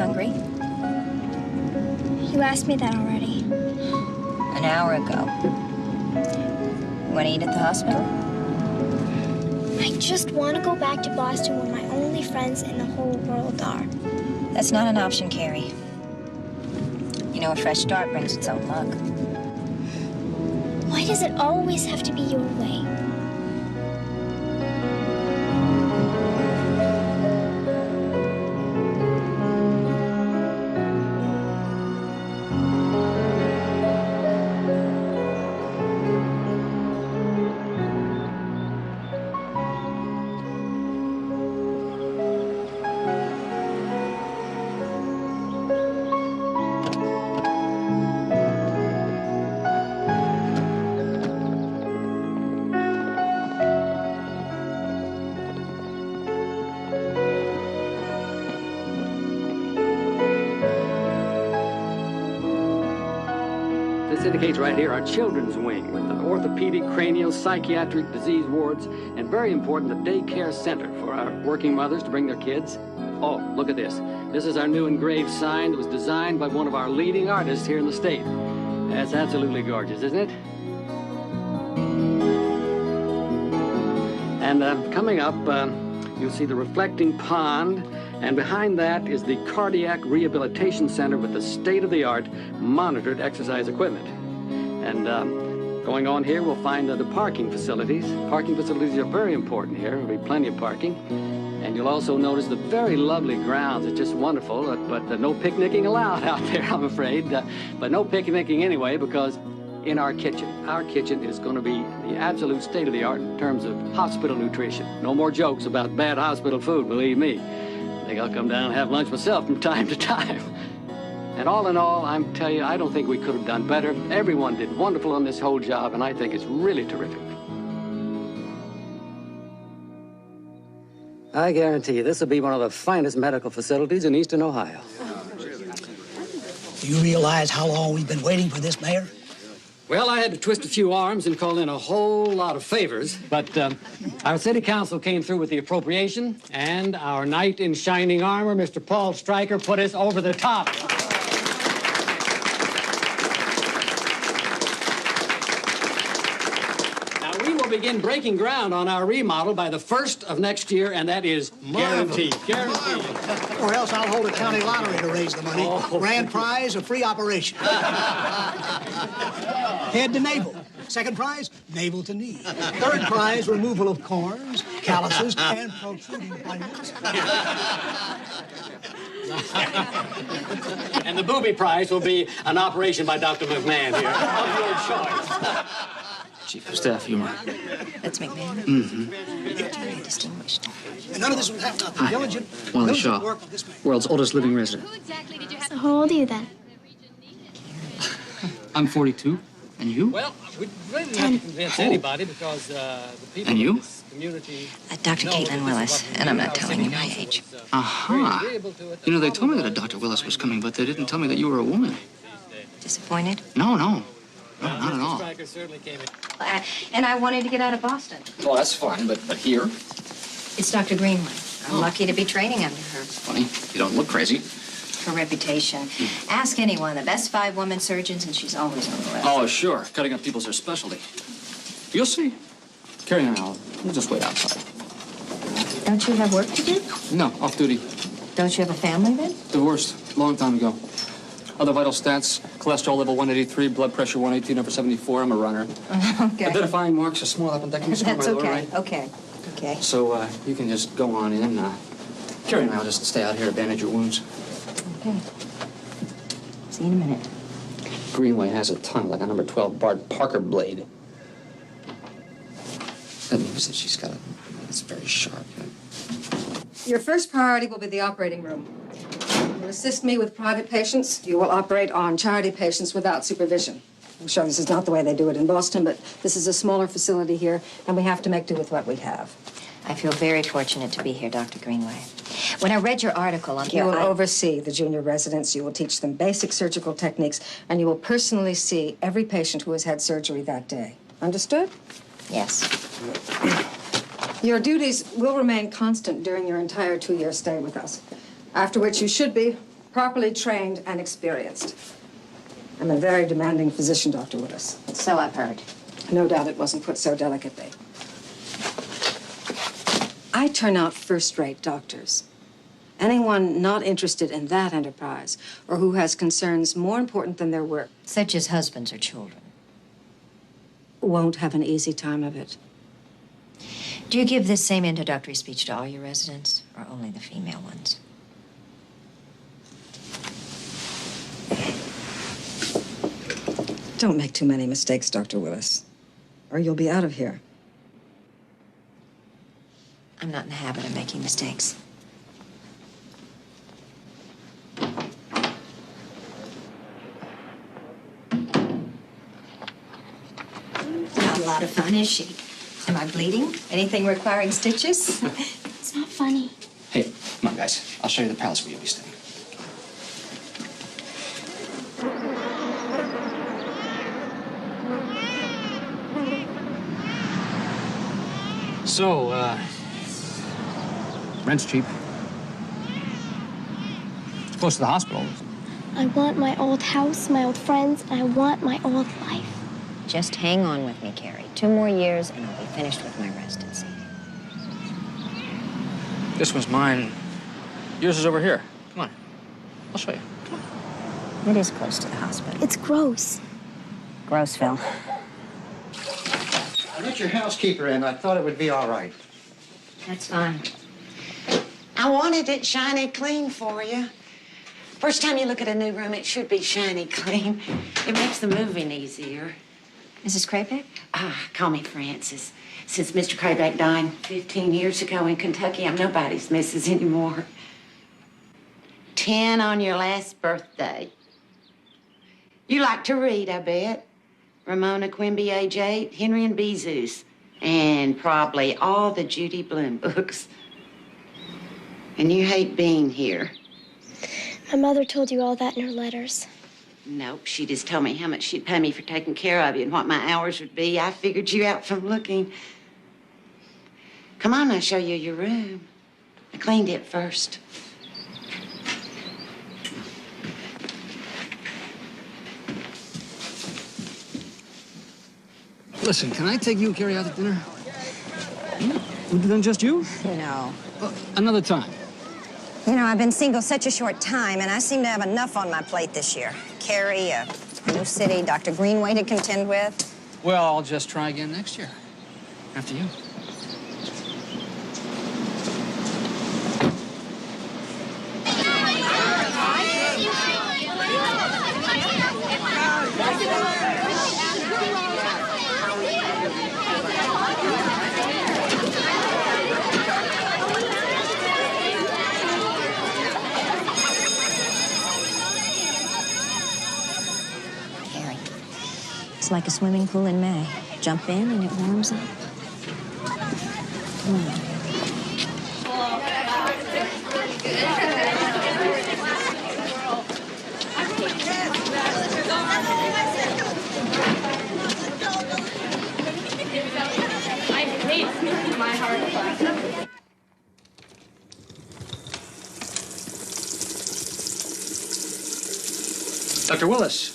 hungry? You asked me that already. An hour ago. You want to eat at the hospital? I just want to go back to Boston where my only friends in the whole world are. That's not an option, Carrie. You know, a fresh start brings its own luck. Why does it always have to be your way? Indicates right here our children's wing with the orthopedic, cranial, psychiatric disease wards, and very important, the daycare center for our working mothers to bring their kids. Oh, look at this. This is our new engraved sign that was designed by one of our leading artists here in the state. That's absolutely gorgeous, isn't it? And coming up, you'll see the reflecting pond, and behind that is the Cardiac Rehabilitation Center with the state-of-the-art monitored exercise equipment. And going on here, we'll find the parking facilities. Parking facilities are very important here. There'll be plenty of parking. And you'll also notice the very lovely grounds. It's just wonderful, but no picnicking allowed out there, I'm afraid. But no picnicking anyway, because in our kitchen is going to be the absolute state-of-the-art in terms of hospital nutrition. No more jokes about bad hospital food, believe me. I think I'll come down and have lunch myself from time to time. And all in all, I'm telling you, I don't think we could have done better. Everyone did wonderful on this whole job, and I think it's really terrific. I guarantee you, this will be one of the finest medical facilities in Eastern Ohio. Do you realize how long we've been waiting for this, Mayor? Well, I had to twist a few arms and call in a whole lot of favors, but our city council came through with the appropriation, and our knight in shining armor, Mr. Paul Stryker, put us over the top. Begin breaking ground on our remodel by the 1st of next year, and that is guaranteed. Guaranteed. Or else I'll hold a county lottery to raise the money. Oh. Grand prize, a free operation. Head to navel. Second prize, navel to knee. Third prize, removal of corns, calluses, and protruding plates. And the booby prize will be an operation by Dr. McMahon here, of your choice. Chief of Staff, humor. That's McMahon. Mm-hmm. Very distinguished. And none of this would happen without the diligent Willis Shaw, work of this man. world's oldest living resident. So how old are you then? I'm 42. And you? Well, we really don't have to convince anybody because the people and you? in this community... Dr. Jaclyn Willis, and I'm not telling you my age. Aha. You know, they told me that a Dr. Willis was coming, but they didn't tell me that you were a woman. Disappointed? No, not at all. And I wanted to get out of Boston. Oh, that's fine, but here? It's Dr. Greenway. I'm lucky to be training under her. Funny, you don't look crazy. Her reputation. Ask anyone, the best 5 women surgeons, and she's always on the list. Oh, sure. Cutting up people's her specialty. You'll see. Carry on, Al. We'll just wait outside. Don't you have work to do? No, off duty. Don't you have a family then? Divorced. Long time ago. Other vital stats, cholesterol level 183, blood pressure 118 over 74. I'm a runner. Okay. Identifying marks, a small appendectomy scar. That's okay. Okay. Okay. So you can just go on in. Carrie and I'll just stay out here to bandage your wounds. Okay. See you in a minute. Greenway has a tongue like a number 12 Bart Parker blade. That means that she's got a... It's very sharp. Your first priority will be the operating room. You will assist me with private patients. You will operate on charity patients without supervision. I'm sure this is not the way they do it in Boston, but this is a smaller facility here, and we have to make do with what we have. I feel very fortunate to be here, Dr. Greenway. When I read your article on... You will oversee the junior residents. You will teach them basic surgical techniques, and you will personally see every patient who has had surgery that day. Understood? Yes. Your duties will remain constant during your entire 2-year stay with us, after which you should be properly trained and experienced. I'm a very demanding physician, Dr. Willis. So I've heard. No doubt it wasn't put so delicately. I turn out first-rate doctors. Anyone not interested in that enterprise or who has concerns more important than their work Such as husbands or children. won't have an easy time of it. Do you give this same introductory speech to all your residents, or only the female ones? Don't make too many mistakes, Dr. Willis, or you'll be out of here. I'm not in the habit of making mistakes. Not a lot of fun, is she? Am I bleeding? Anything requiring stitches? It's not funny. Hey, come on, guys. I'll show you the palace where you'll be staying. So, rent's cheap. It's close to the hospital. I want my old house, my old friends, and I want my old life. Just hang on with me, Carrie. 2 more years, and I'll be finished with my residency. This one's mine. Yours is over here. Come on. I'll show you. It is close to the hospital. It's gross. Gross, Phil. I let your housekeeper in. I thought it would be all right. That's fine. I wanted it shiny clean for you. First time you look at a new room, it should be shiny clean. It makes the moving easier. Mrs. Kraybeck? Call me Frances. Since Mr. Kraybeck died 15 years ago in Kentucky, I'm nobody's missus anymore. 10 on your last birthday. You like to read, I bet. Ramona Quimby, age 8, Henry and Bezoos, and probably all the Judy Blume books. And you hate being here. My mother told you all that in her letters. Nope, she just told me how much she'd pay me for taking care of you and what my hours would be. I figured you out from looking. Come on, I'll show you your room. I cleaned it first. Listen, can I take you and Carrie out to dinner? Then just you? No. Another time. You know, I've been single such a short time, and I seem to have enough on my plate this year. Carrie, a new city, Dr. Greenway to contend with. Well, I'll just try again next year. After you. Carrie, it's like a swimming pool in May. Jump in and it warms up. Come on. Dr. Willis.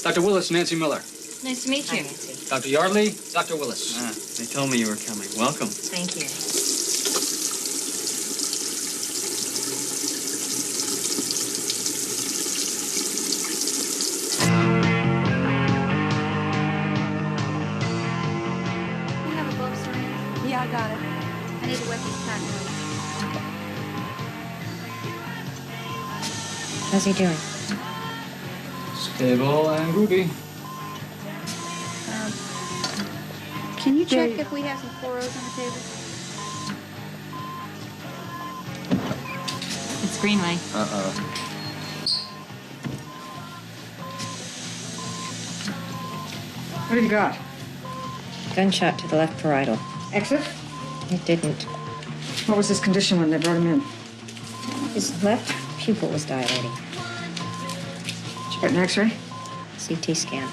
Dr. Willis, Nancy Miller. Nice to meet you. Hi, Nancy. Dr. Yardley, Dr. Willis. They told me you were coming. Welcome. Thank you. You have a glove syringe? Yeah, I got it. I need to wet these patents. How's he doing? Stable and groovy. Can you check if we have some Floros on the table? It's Greenway. What have you got? Gunshot to the left parietal. Exit? It didn't. What was his condition when they brought him in? His left pupil was dilating. Did you get an x-ray? CT scan.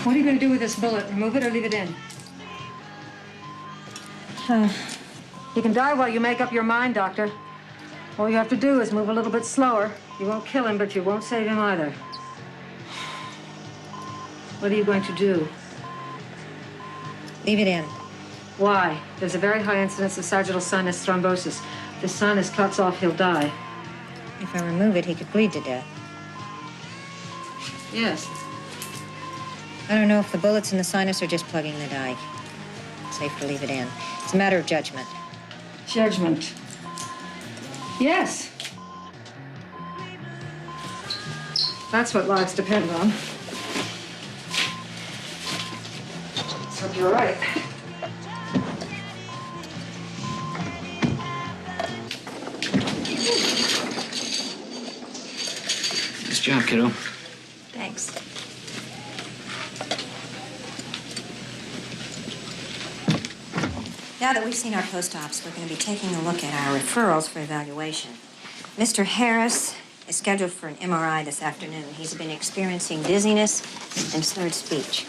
What are you going to do with this bullet? Remove it or leave it in? He can die while you make up your mind, Doctor. All you have to do is move a little bit slower. You won't kill him, but you won't save him either. What are you going to do? Leave it in. Why? There's a very high incidence of sagittal sinus thrombosis. If the sinus cuts off, he'll die. If I remove it, he could bleed to death. Yes. I don't know if the bullets in the sinus are just plugging the dike. Safe to leave it in. It's a matter of judgment. Judgment. Yes. That's what lives depend on. So you're right. Nice job, kiddo. Thanks. Now that we've seen our post-ops, we're going to be taking a look at our referrals for evaluation. Mr. Harris is scheduled for an MRI this afternoon. He's been experiencing dizziness and slurred speech.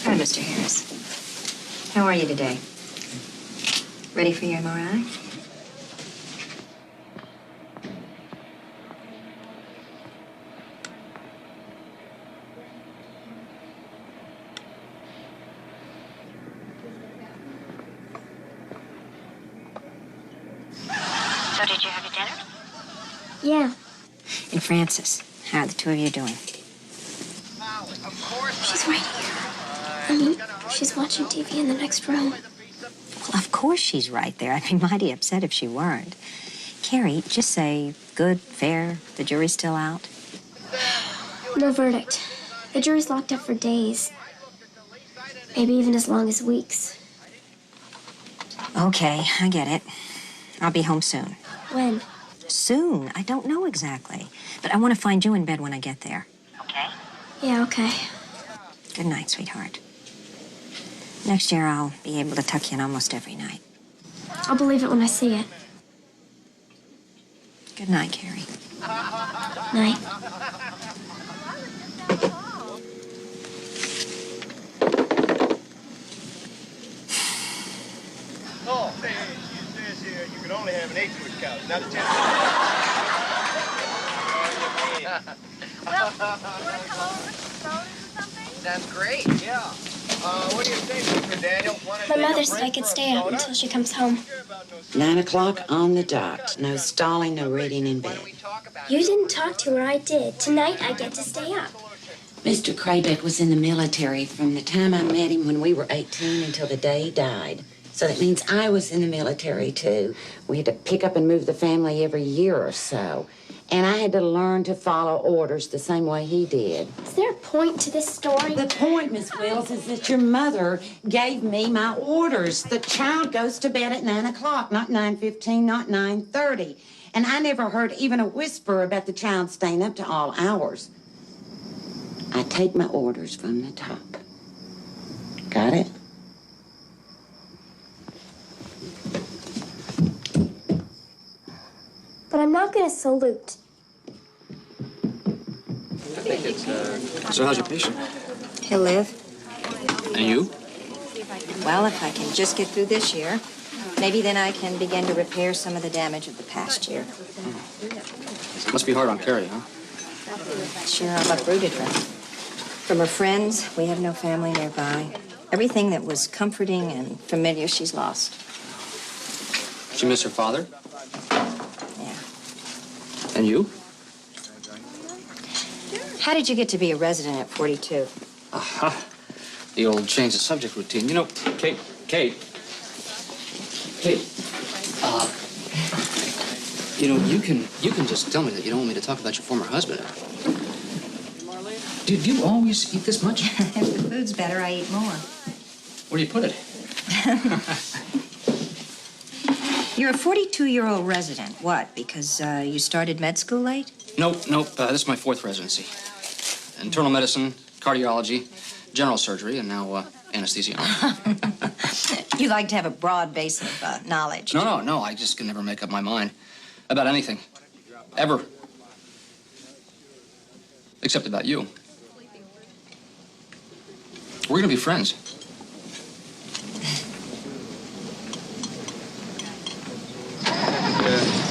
Hi, Mr. Harris. How are you today? Ready for your MRI? So did you have your dinner? Yeah. And Frances, how are the two of you doing? She's right here. I mean, she's watching TV in the next room. Well, of course she's right there. I'd be mighty upset if she weren't. Carrie, just say good, fair, the jury's still out. No verdict. The jury's locked up for days. Maybe even as long as weeks. Okay, I get it. I'll be home soon. When? Soon? I don't know exactly. But I want to find you in bed when I get there. Okay? Yeah, okay. Good night, sweetheart. Next year, I'll be able to tuck you in almost every night. I'll believe it when I see it. Good night, Carrie. Night. Oh, hey, it says here you can only have an 8-foot couch, not a 10-foot. Well, you want to come over with some sodas or something? That's great, yeah. What do you think, Mr. Daniel? My mother said I could stay up until she comes home. 9 o'clock on the dot. No stalling, no reading in bed. You didn't talk to her, I did. Tonight I get to stay up. Mr. Craybeck was in the military from the time I met him when we were 18 until the day he died. So that means I was in the military, too. We had to pick up and move the family every year or so. And I had to learn to follow orders the same way he did. Is there a point to this story? The point, Miss Wills, is that your mother gave me my orders. The child goes to bed at 9 o'clock, not 9:15, not 9:30. And I never heard even a whisper about the child staying up to all hours. I take my orders from the top. Got it? But I'm not going to salute. I think it's, So how's your patient? He'll live. And you? Well, if I can just get through this year, maybe then I can begin to repair some of the damage of the past year. Must be hard on Carrie, huh? Sure, I've uprooted her. From her friends, we have no family nearby. Everything that was comforting and familiar, she's lost. She miss her father? Yeah. And you? How did you get to be a resident at 42? Aha. The old change the subject routine. You know, Kate. You know, you can just tell me that you don't want me to talk about your former husband. Do you always eat this much? If the food's better, I eat more. Where do you put it? You're a 42-year-old resident. What, because you started med school late? Nope. This is my 4th residency. Internal medicine, cardiology, general surgery, and now anesthesiology. You like to have a broad base of knowledge. No. I just can never make up my mind about anything. Ever. Except about you. We're gonna be friends.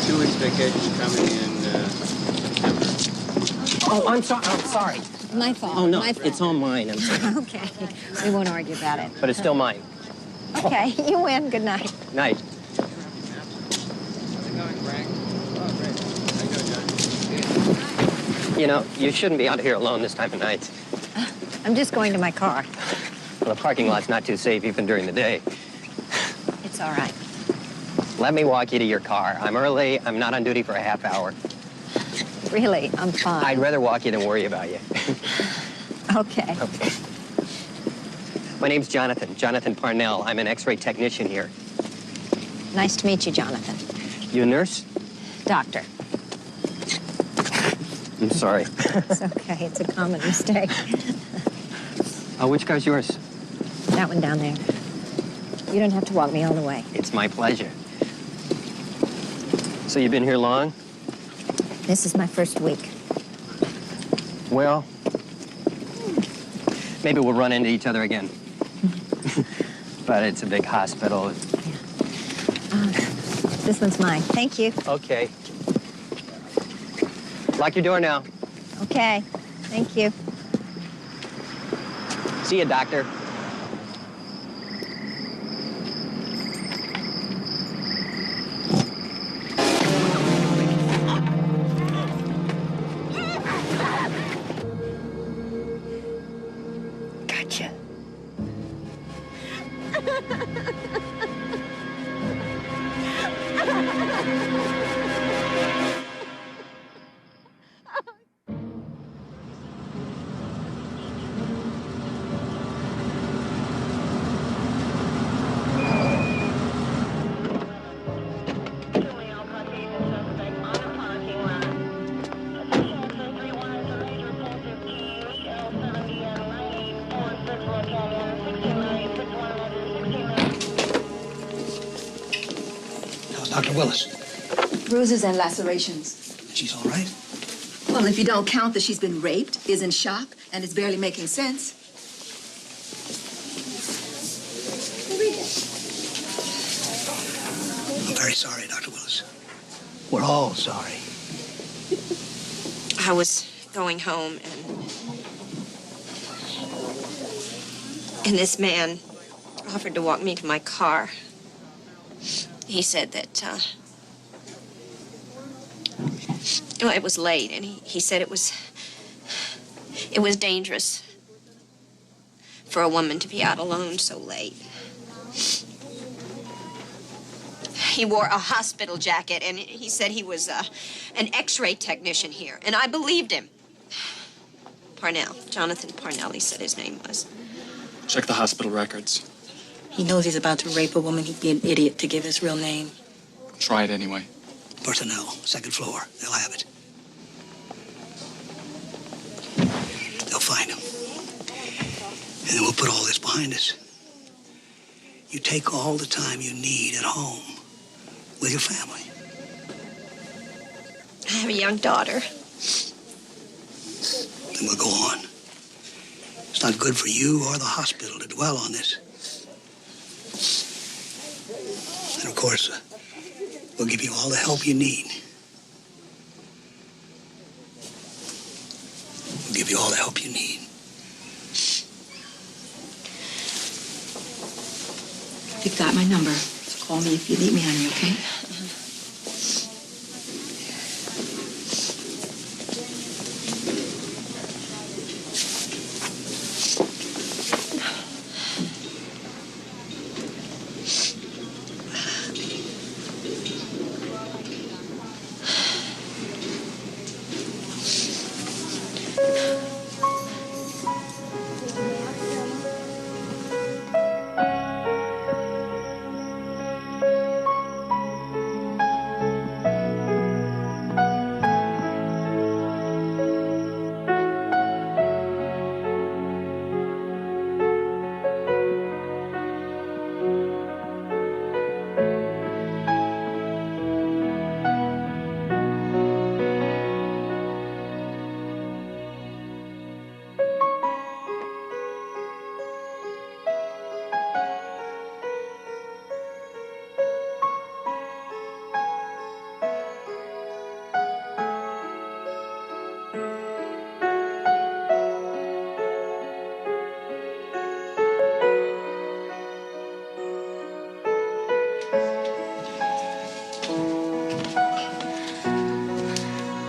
2 weeks vacation coming in September. Oh, I'm sorry. My fault. Oh, no, My fault. it's all mine. I'm sorry. Okay. We won't argue about it. But it's still mine. Okay, you win. Good night. Night. How's it going, Frank? Oh, great. How you doing, John? You know, you shouldn't be out here alone this time of night. I'm just going to my car. Well, the parking lot's not too safe even during the day. It's all right. Let me walk you to your car. I'm early. I'm not on duty for a half hour. Really, I'm fine. I'd rather walk you than worry about you. Okay. Okay. My name's Jonathan. Jonathan Parnell. I'm an X-ray technician here. Nice to meet you, Jonathan. You a nurse? Doctor. I'm sorry. It's okay. It's a common mistake. Which car's yours? That one down there. You don't have to walk me all the way. It's my pleasure. So you've been here long? This is my first week. Well, maybe we'll run into each other again. But it's a big hospital. This one's mine. Thank you. Okay. Lock your door now. Okay. Thank you. See you, doctor. Gotcha. How's Dr. Willis? Bruises and lacerations. She's all right? Well, if you don't count that she's been raped, is in shock, and is barely making sense. I'm very sorry, Dr. Willis. We're all sorry. I was going home, and this man offered to walk me to my car. He said that, well, it was late, and he said it was dangerous for a woman to be out alone so late. He wore a hospital jacket, and he said he was an X-ray technician here, and I believed him. Parnell, Jonathan Parnell, he said his name was. Check the hospital records. He knows he's about to rape a woman. He'd be an idiot to give his real name. Try it anyway. Personnel, second floor. They'll have it. They'll find him. And then we'll put all this behind us. You take all the time you need at home with your family. I have a young daughter. Then we'll go on. It's not good for you or the hospital to dwell on this. And of course, we'll give you all the help you need. We'll give you all the help you need. You've got my number, so call me if you need me, honey, okay?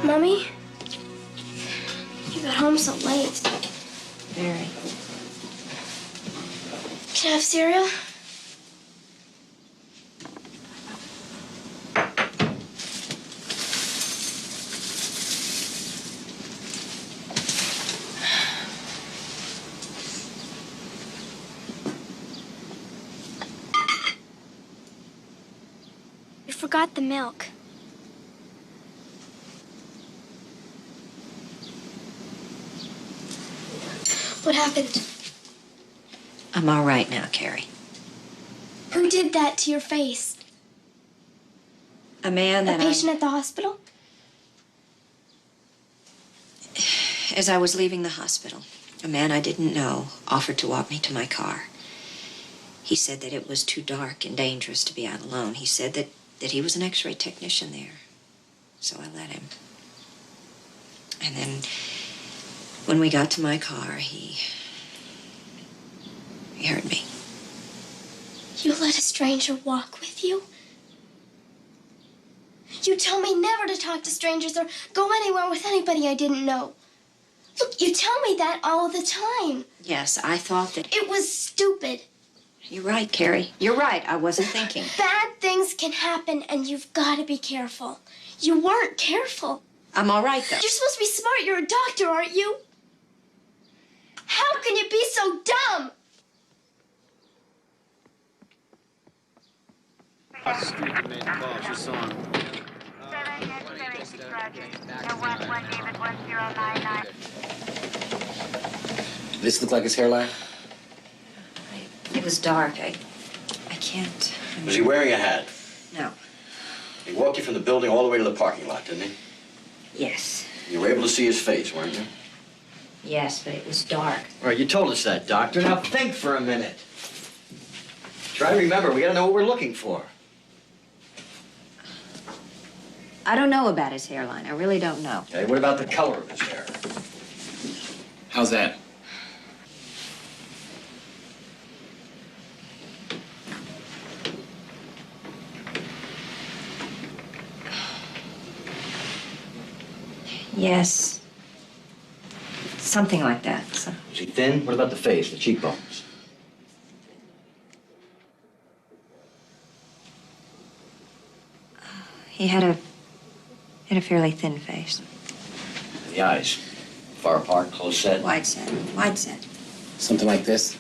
Mommy? You got home so late. Very. Can I have cereal? You forgot the milk. What happened? I'm all right now, Carrie. Who did that to your face? A man A that patient at the hospital? As I was leaving the hospital, a man I didn't know offered to walk me to my car. He said that it was too dark and dangerous to be out alone. He said that he was an x-ray technician there. So I let him. And then when we got to my car, he hurt me. You let a stranger walk with you? You tell me never to talk to strangers or go anywhere with anybody I didn't know. Look, you tell me that all the time. Yes, I thought that... It was stupid. You're right, Carrie. You're right. I wasn't thinking. Bad things can happen, and you've got to be careful. You weren't careful. I'm all right, though. You're supposed to be smart. You're a doctor, aren't you? How can you be so dumb? Street made the call. She saw him. This look like his hairline? It was dark. I can't... Was he wearing a hat? No. He walked you from the building all the way to the parking lot, didn't he? Yes. You were able to see his face, weren't you? Yes, but it was dark. All right, you told us that, Doctor. Now think for a minute. Try to remember. We gotta know what we're looking for. I don't know about his hairline. I really don't know. Okay, what about the color of his hair? How's that? Yes. Something like that. So. Was he thin? What about the face, the cheekbones? He had a fairly thin face. The eyes. Far apart, close set? Wide set. Wide set. Something like this?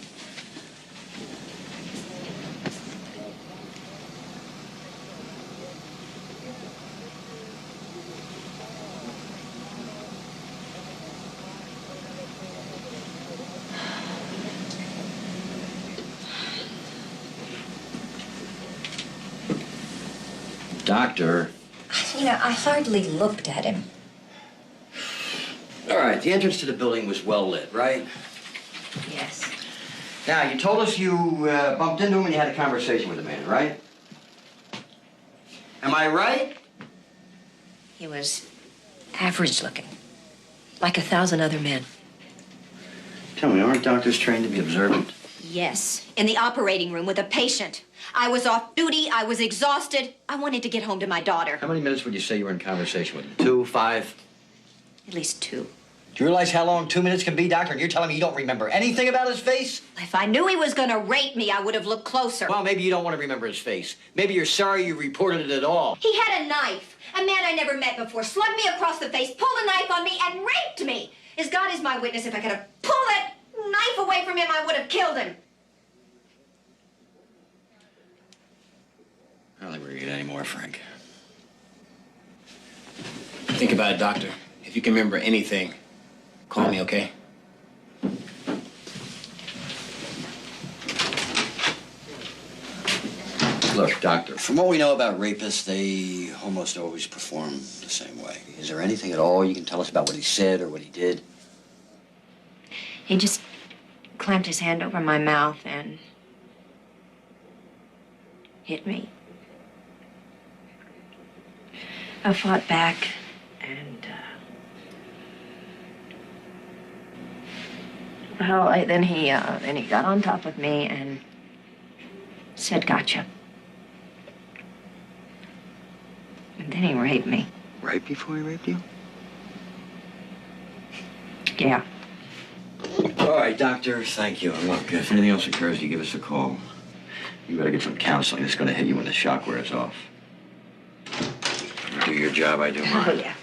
Doctor. You know, I hardly looked at him. All right, the entrance to the building was well lit, right? Yes. Now, you told us you bumped into him and you had a conversation with the man, right? Am I right? He was average looking. Like 1,000 other men. Tell me, aren't doctors trained to be observant? Yes. In the operating room with a patient. I was off duty. I was exhausted. I wanted to get home to my daughter. How many minutes would you say you were in conversation with him? 2, 5? At least 2. Do you realize how long 2 minutes can be, Doctor? And you're telling me you don't remember anything about his face? If I knew he was going to rape me, I would have looked closer. Well, maybe you don't want to remember his face. Maybe you're sorry you reported it at all. He had a knife. A man I never met before slugged me across the face, pulled a knife on me, and raped me. As God is my witness, if I could have pulled that knife away from him, I would have killed him. I don't think we're going to get any more, Frank. Think about it, Doctor. If you can remember anything, call me, okay? Look, Doctor, from what we know about rapists, they almost always perform the same way. Is there anything at all you can tell us about what he said or what he did? He just clamped his hand over my mouth and hit me. I fought back, and, then he got on top of me and said, "Gotcha." And then he raped me. Right before he raped you? Yeah. All right, doctor, thank you. And look, if anything else occurs, you give us a call. You better get some counseling. It's going to hit you when the shock wears off. You do your job, I do mine. Oh, yeah.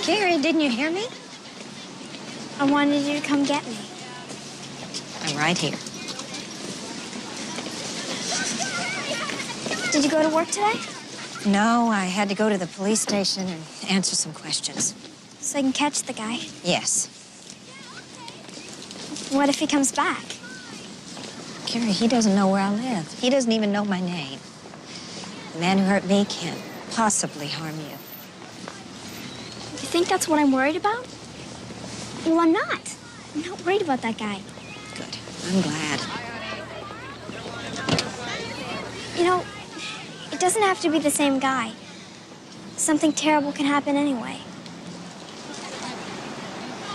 Carrie, didn't you hear me? I wanted you to come get me. I'm right here. Did you go to work today? No, I had to go to the police station and answer some questions. So I can catch the guy. Yes. What if he comes back? Carrie, he doesn't know where I live. He doesn't even know my name. The man who hurt me can't possibly harm you. You think that's what I'm worried about? Well, I'm not. I'm not worried about that guy. Good. I'm glad. You know, it doesn't have to be the same guy. Something terrible can happen anyway.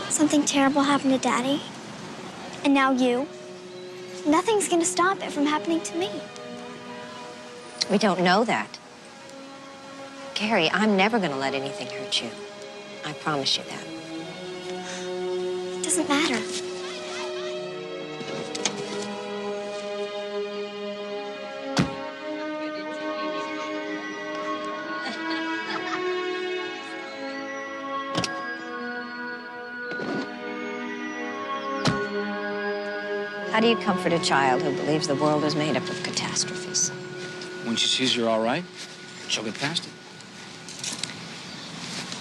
Something terrible happened to Daddy. And now you. Nothing's gonna stop it from happening to me. We don't know that. Carrie, I'm never gonna let anything hurt you. I promise you that. It doesn't matter. How do you comfort a child who believes the world is made up of catastrophes? When she sees you're all right, she'll get past it.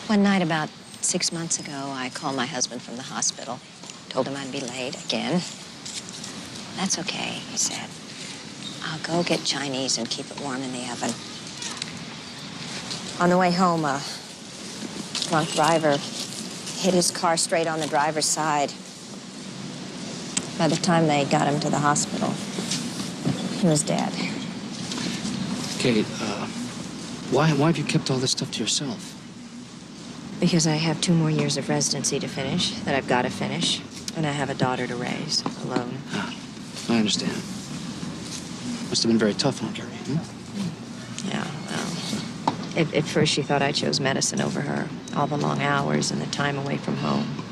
One night about 6 months ago, I called my husband from the hospital. Told him I'd be late again. That's okay, he said. I'll go get Chinese and keep it warm in the oven. On the way home, a drunk driver hit his car straight on the driver's side. By the time they got him to the hospital, he was dead. Kate, why have you kept all this stuff to yourself? Because I have 2 more years of residency to finish, that I've got to finish, and I have a daughter to raise alone. Ah, I understand. Must have been very tough on Carrie, Yeah, well, at first she thought I chose medicine over her, all the long hours and the time away from home.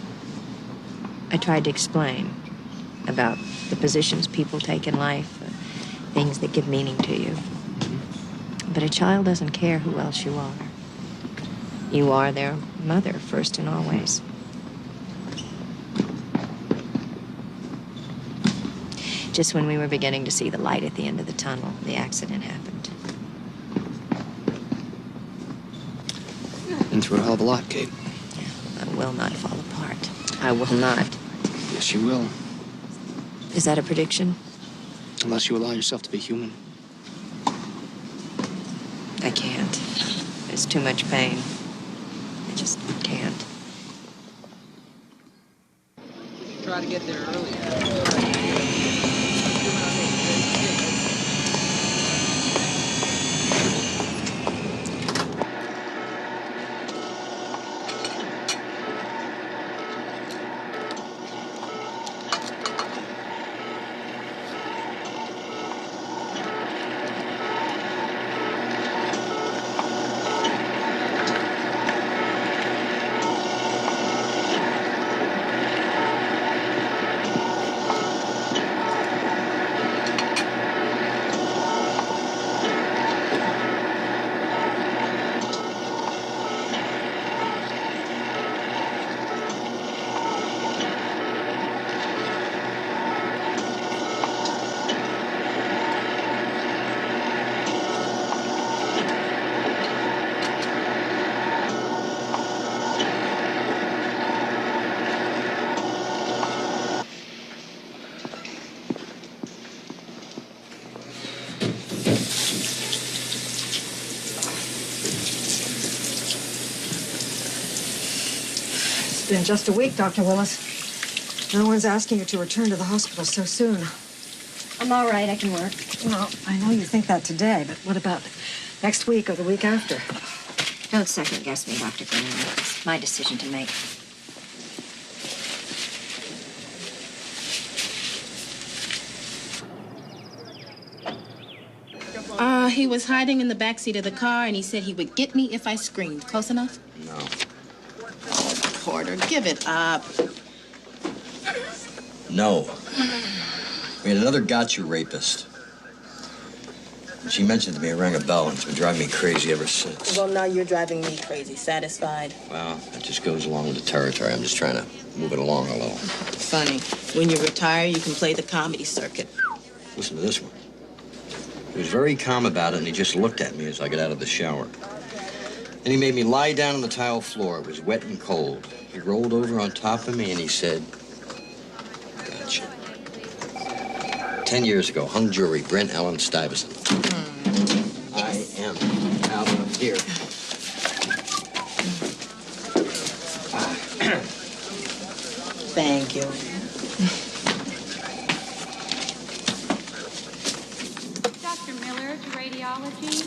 I tried to explain about the positions people take in life, things that give meaning to you. But a child doesn't care who else you are. You are their mother, first and always. Just when we were beginning to see the light at the end of the tunnel, the accident happened. Been through a hell of a lot, Kate. I will not fall apart. I will not. Yes, you will. Is that a prediction? Unless you allow yourself to be human. I can't. There's too much pain. I just can't. Try to get there earlier. been just a week, Dr. Willis. No one's asking you to return to the hospital so soon. I'm all right. I can work. Well, I know you think that today, but what about next week or the week after? Don't second guess me, Dr. Granada. It's my decision to make. He was hiding in the backseat of the car, and he said he would get me if I screamed. Close enough? No. Oh, Porter, give it up. No. We had another gotcha rapist. She mentioned it to me, it rang a bell, and it's been driving me crazy ever since. Well, now you're driving me crazy. Satisfied? Well, it just goes along with the territory. I'm just trying to move it along a little. Funny. When you retire, you can play the comedy circuit. Listen to this one. He was very calm about it, and he just looked at me as I got out of the shower. Then he made me lie down on the tile floor. It was wet and cold. He rolled over on top of me, and he said, "Gotcha." 10 years ago, hung jury, Brent Allen Stuyvesant. I am out of here. Thank you. Dr. Miller to radiology.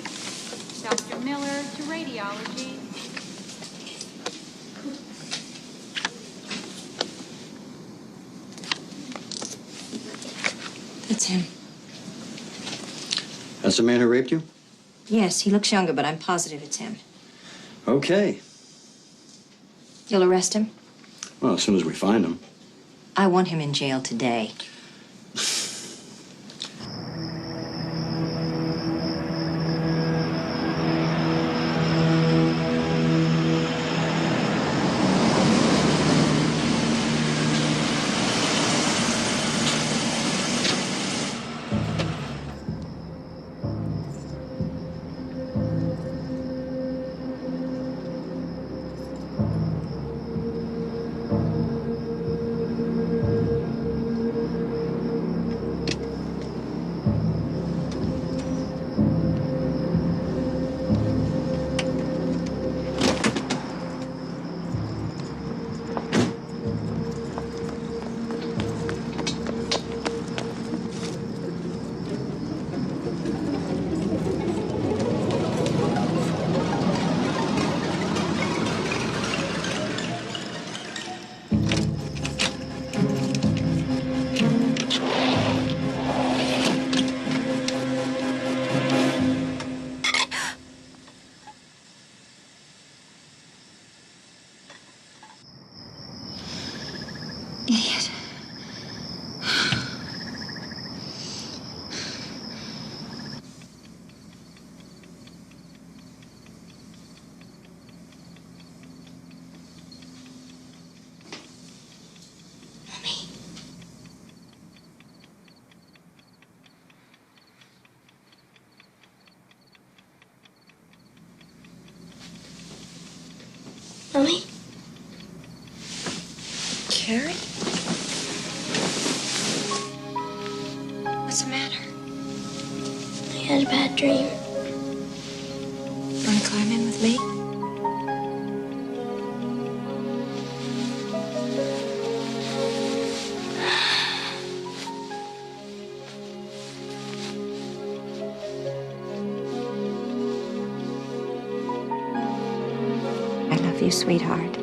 Dr. Miller to radiology. That's him. That's the man who raped you? Yes, he looks younger, but I'm positive it's him. Okay. You'll arrest him? Well, as soon as we find him. I want him in jail today. Idiot. Mommy? Carrie? What's the matter? I had a bad dream. Want to climb in with me? I love you, sweetheart.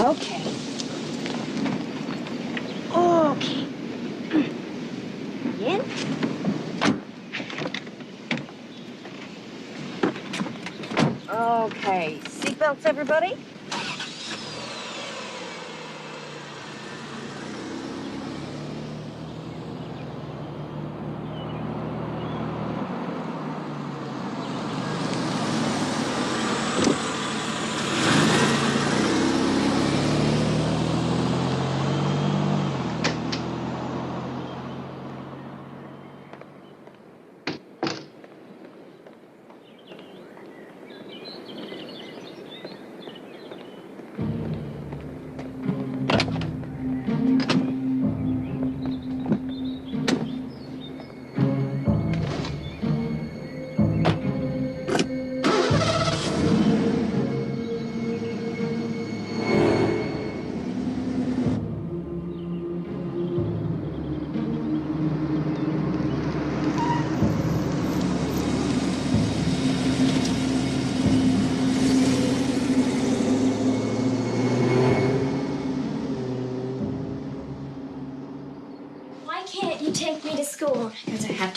Okay. Okay. In. Okay. Seatbelts, everybody?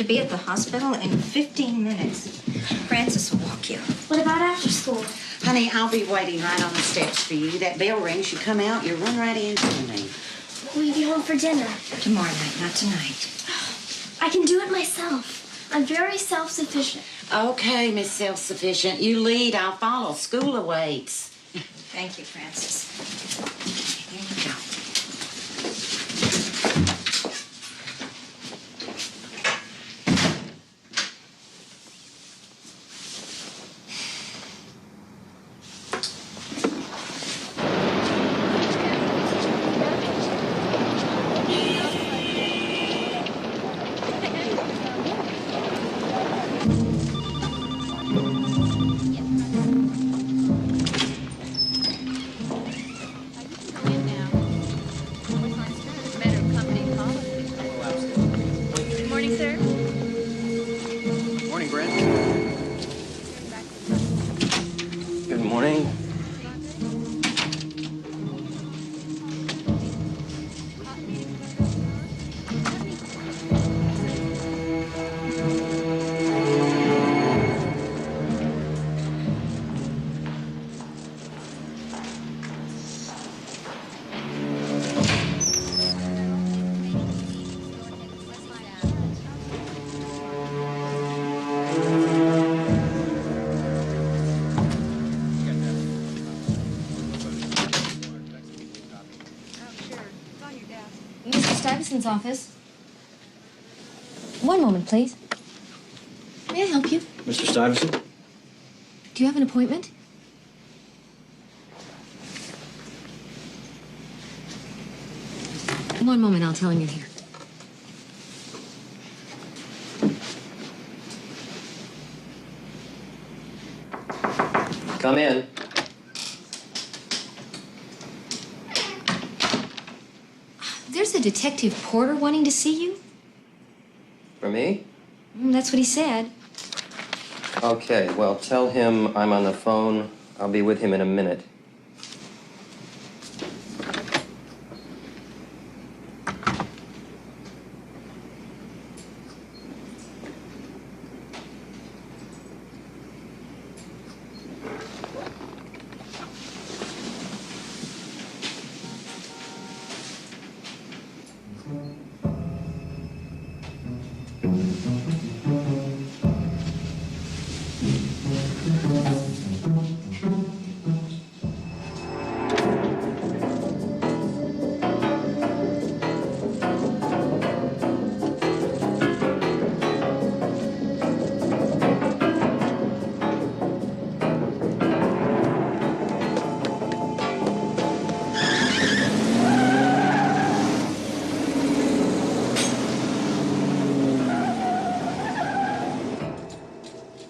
to be at the hospital in 15 minutes. Francis will walk you. What about after school? Honey, I'll be waiting right on the steps for you. That bell rings, you come out, you run right into me. Will you be home for dinner? Tomorrow night, not tonight. I can do it myself. I'm very self-sufficient. Okay, Miss Self-Sufficient. You lead, I'll follow. School awaits. Thank you, Francis. Here you go. Office. One moment, please. May I help you? Mr. Stuyvesant? Do you have an appointment? One moment, I'll tell him you're here. Come in. There's a Detective Porter wanting to see you. For me? That's what he said. Okay, well, tell him I'm on the phone. I'll be with him in a minute.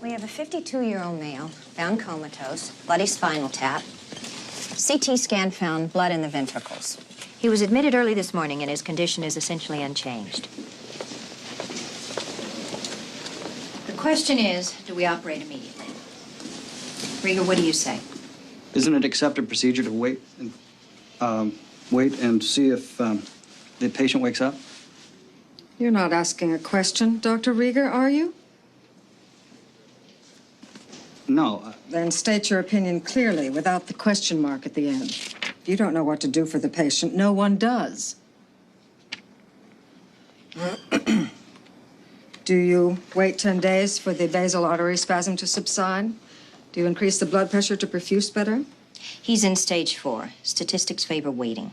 We have a 52-year-old male, found comatose, bloody spinal tap. CT scan found blood in the ventricles. He was admitted early this morning, and his condition is essentially unchanged. The question is, do we operate immediately? Rieger, what do you say? Isn't it accepted procedure to wait and see if the patient wakes up? You're not asking a question, Dr. Rieger, are you? No. Then state your opinion clearly, without the question mark at the end. If you don't know what to do for the patient, no one does. Do you wait 10 days for the basal artery spasm to subside? Do you increase the blood pressure to perfuse better? He's in stage 4. Statistics favor waiting.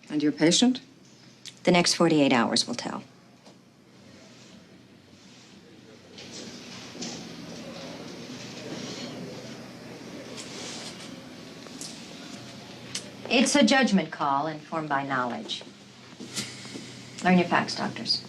And your patient? The next 48 hours will tell. It's a judgment call informed by knowledge. Learn your facts, doctors.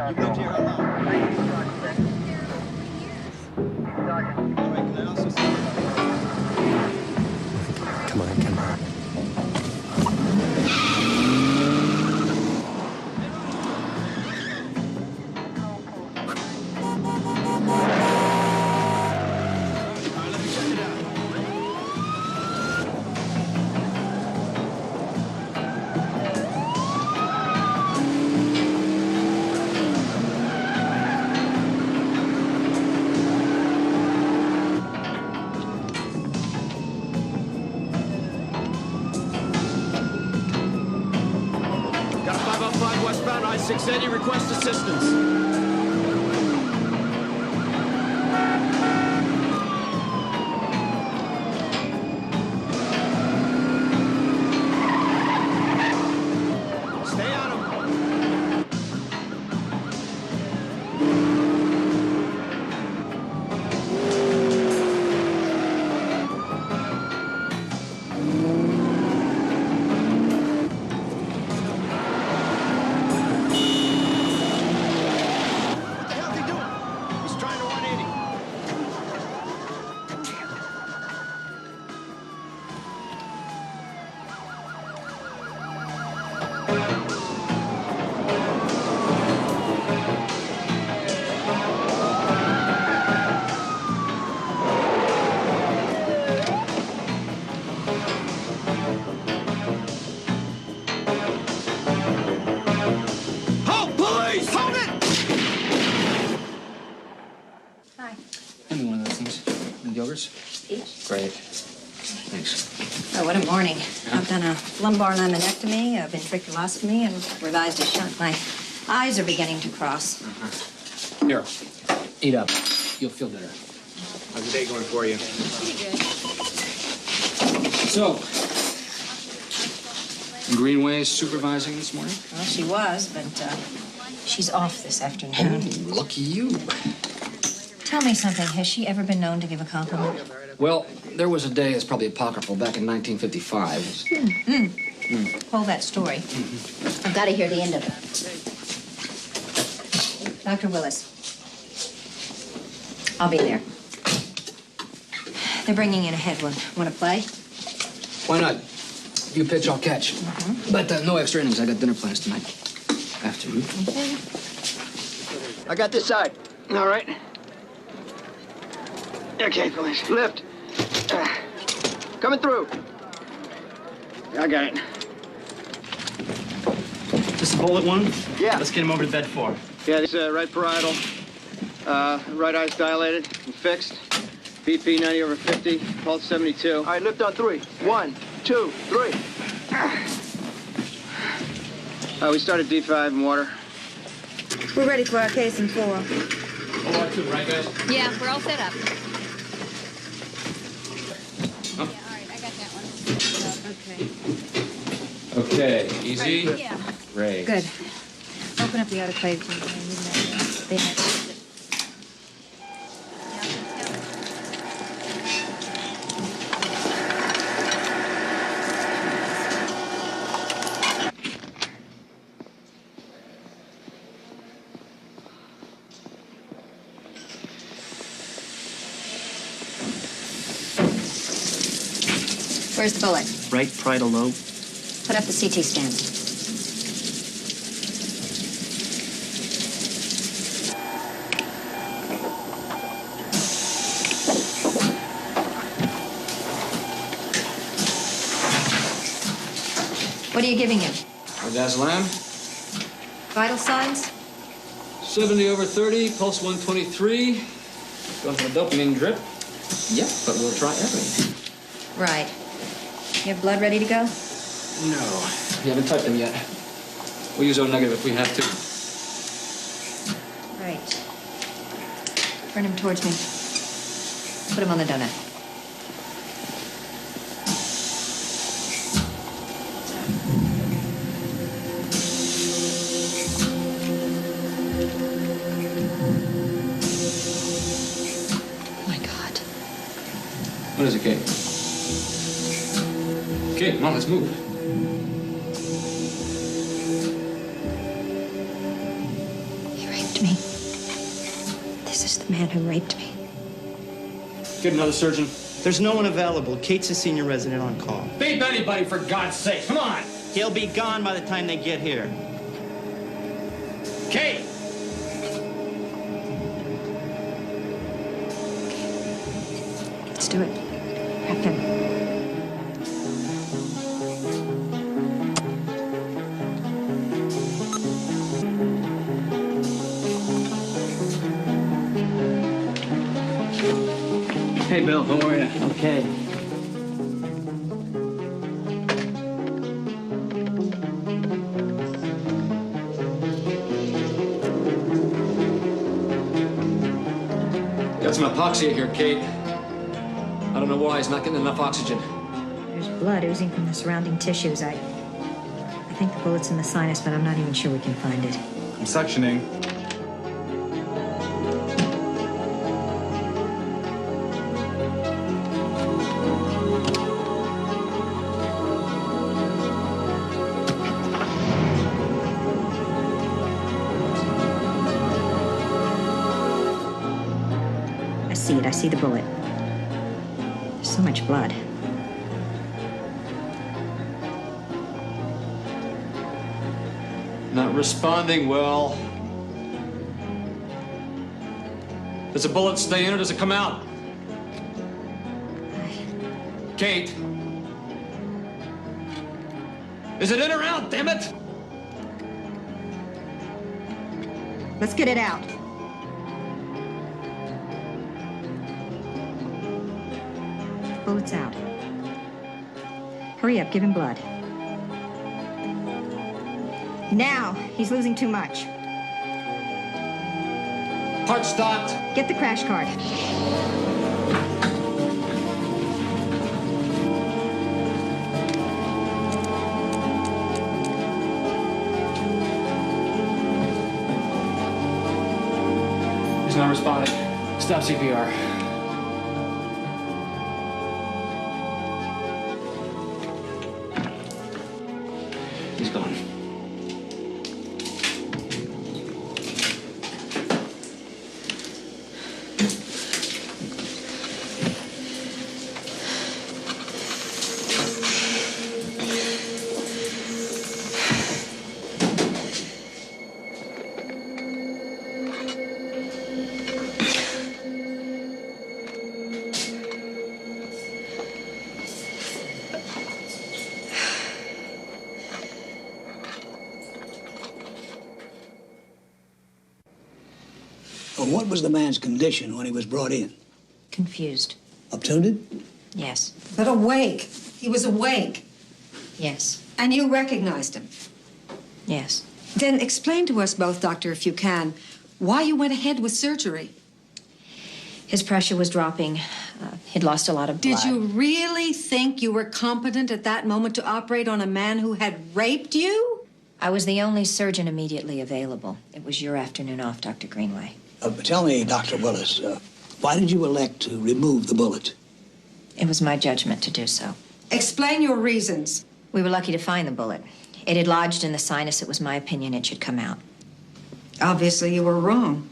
You've lived here how long? All right, can I also see Come on, come on. 680, request assistance. Hand me one of those things. And yogurts? Each? Great. Thanks. Oh, what a morning. I've done a lumbar laminectomy, a ventriculostomy, and revised a shunt. My eyes are beginning to cross. Here, eat up. You'll feel better. How's the day going for you? Pretty good. So, Greenway's supervising this morning? Well, she was, but she's off this afternoon. Oh, lucky you. Tell me something. Has she ever been known to give a compliment? Well, there was a day, it's probably apocryphal, back in 1955. Hold that story. I've got to hear the end of it. Dr. Willis. I'll be there. They're bringing in a head one. Want to play? Why not? You pitch, I'll catch. But no extra innings. I got dinner plans tonight. After you. Okay. I got this side. All right. Okay, Willis. Lift. Coming through. I got it. Just a bullet wound? Yeah. Let's get him over to bed 4. Yeah, this right parietal. Right eye's dilated and fixed. BP 90/50. Pulse 72. All right, lift on 3. 1, 2, 3. We started D5 in water. We're ready for our case in 4. OR2, right, guys? Yeah, we're all set up. Huh? Yeah, all right, I got that one. Okay. Okay, easy. Yeah. Great. Good. Open up the autoclave. They have Where's the bullet? Right parietal lobe. Put up the CT scan. What are you giving him? Dazalam, Vital signs? 70/30, pulse 123. Going for a dopamine drip. Yep, but we'll try everything. Right. You have blood ready to go? No, we haven't touched them yet. We'll use O negative if we have to. Right. Turn him towards me. Put him on the donut. What is it, Kate? Okay, come on, let's move. He raped me. This is the man who raped me. Get another surgeon. There's no one available. Kate's a senior resident on call. Beep anybody, for God's sake. Come on. He'll be gone by the time they get here. Kate! Let's do it. Wrap him. Hey, Bill, how are you? Okay. some hypoxia here, Kate. I don't know why he's not getting enough oxygen. There's blood oozing from the surrounding tissues. I think the bullet's in the sinus, but I'm not even sure we can find it. I'm suctioning. I see the bullet. There's so much blood. Not responding well. Does the bullet stay in or does it come out? Kate. Is it in or out, damn it? Let's get it out. Bullet's out. Hurry up, give him blood. Now, he's losing too much. Heart stopped. Get the crash card. He's not responding. Stop CPR. He's gone. Well, what was the man's condition when he was brought in? Confused. Obtunded? Yes. But awake. He was awake. Yes. And you recognized him. Yes. Then explain to us both, Doctor, if you can, why you went ahead with surgery. His pressure was dropping. He'd lost a lot of blood. Did you really think you were competent at that moment to operate on a man who had raped you? I was the only surgeon immediately available. It was your afternoon off, Dr. Greenway. Tell me, Dr. Willis, why did you elect to remove the bullet? It was my judgment to do so. Explain your reasons. We were lucky to find the bullet. It had lodged in the sinus. It was my opinion it should come out. Obviously, you were wrong.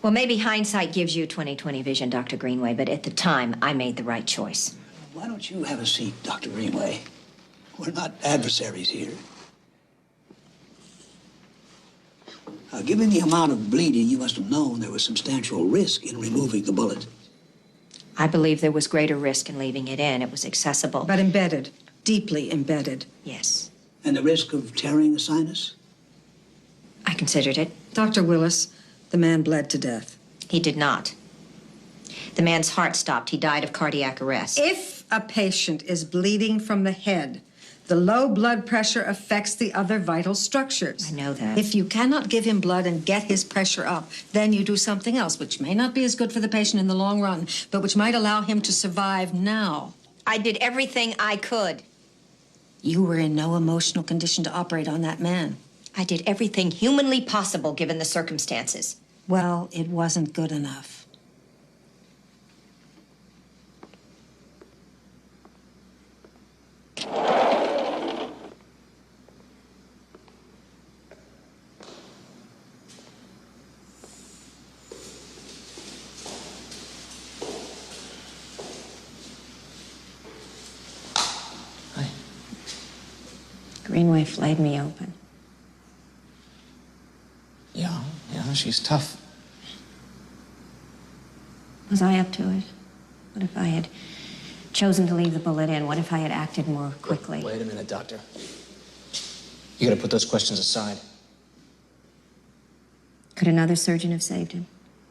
Well, maybe hindsight gives you 20/20 vision, Dr. Greenway, but at the time, I made the right choice. Why don't you have a seat, Dr. Greenway? We're not adversaries here. Given the amount of bleeding, you must have known there was substantial risk in removing the bullet. I believe there was greater risk in leaving it in. It was accessible. But embedded, deeply embedded. Yes. And the risk of tearing the sinus? I considered it. Dr. Willis, the man bled to death. He did not. The man's heart stopped. He died of cardiac arrest. If a patient is bleeding from the head, the low blood pressure affects the other vital structures. I know that. If you cannot give him blood and get his pressure up, then you do something else, which may not be as good for the patient in the long run, but which might allow him to survive now. I did everything I could. You were in no emotional condition to operate on that man. I did everything humanly possible given the circumstances. Well, it wasn't good enough. Greenway flayed me open. Yeah, she's tough. Was I up to it? What if I had chosen to leave the bullet in? What if I had acted more quickly? Wait a minute, Doctor. You gotta put those questions aside. Could another surgeon have saved him?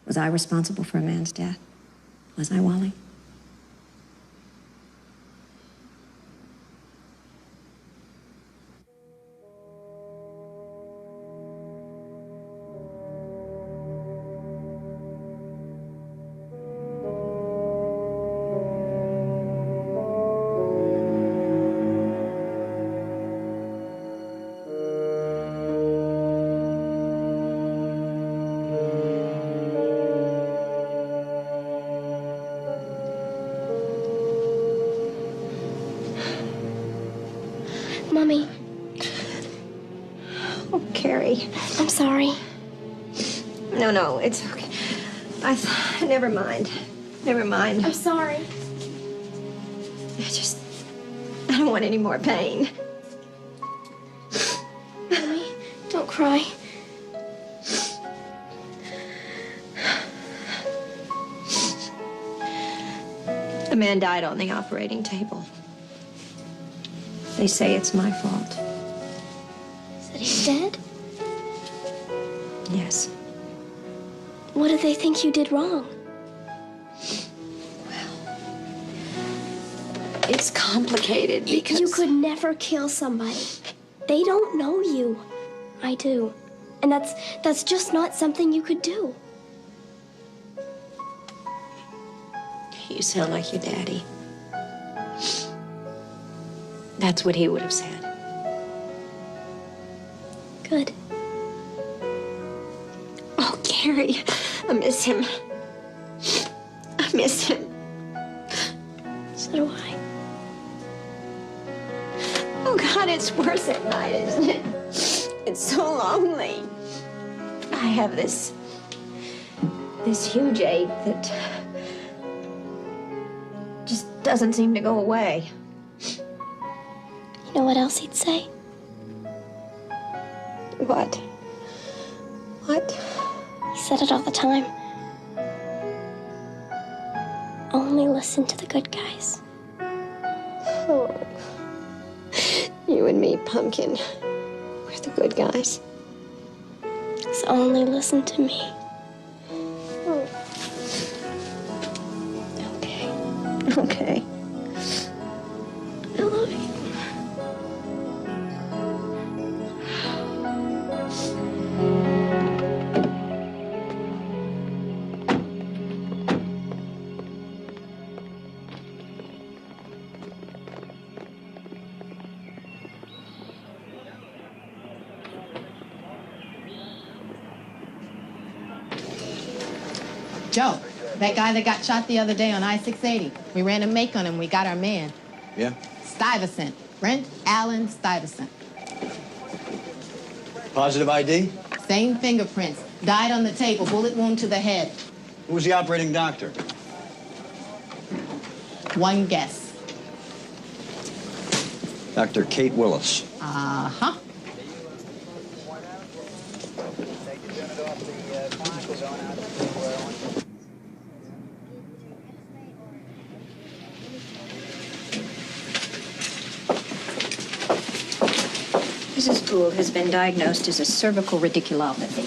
Was I responsible for a man's death? Was I, Wally? Mommy. Oh, Carrie. I'm sorry. No, it's okay. Never mind. Never mind. I'm sorry. I don't want any more pain. Mommy, don't cry. The man died on the operating table. They say it's my fault. Is that he's dead? Yes. What do they think you did wrong? It's complicated because... You could never kill somebody. They don't know you. I do. And that's just not something you could do. You sound like your daddy. That's what he would have said. Good. Oh, Carrie, I miss him. I miss him. So do I. Oh, God, it's worse at night, isn't it? It's so lonely. I have this huge ache that just doesn't seem to go away. You know what else he'd say? What? What? He said it all the time. Only listen to the good guys. Oh. You and me, Pumpkin. We're the good guys. So only listen to me. Oh. Okay. I love you. Joe, that guy that got shot the other day on I-680. We ran a make on him. We got our man. Yeah? Stuyvesant. Brent Allen Stuyvesant. Positive ID? Same fingerprints. Died on the table. Bullet wound to the head. Who was the operating doctor? One guess. Dr. Kate Willis. Uh-huh. Mrs. Gould has been diagnosed as a cervical radiculopathy.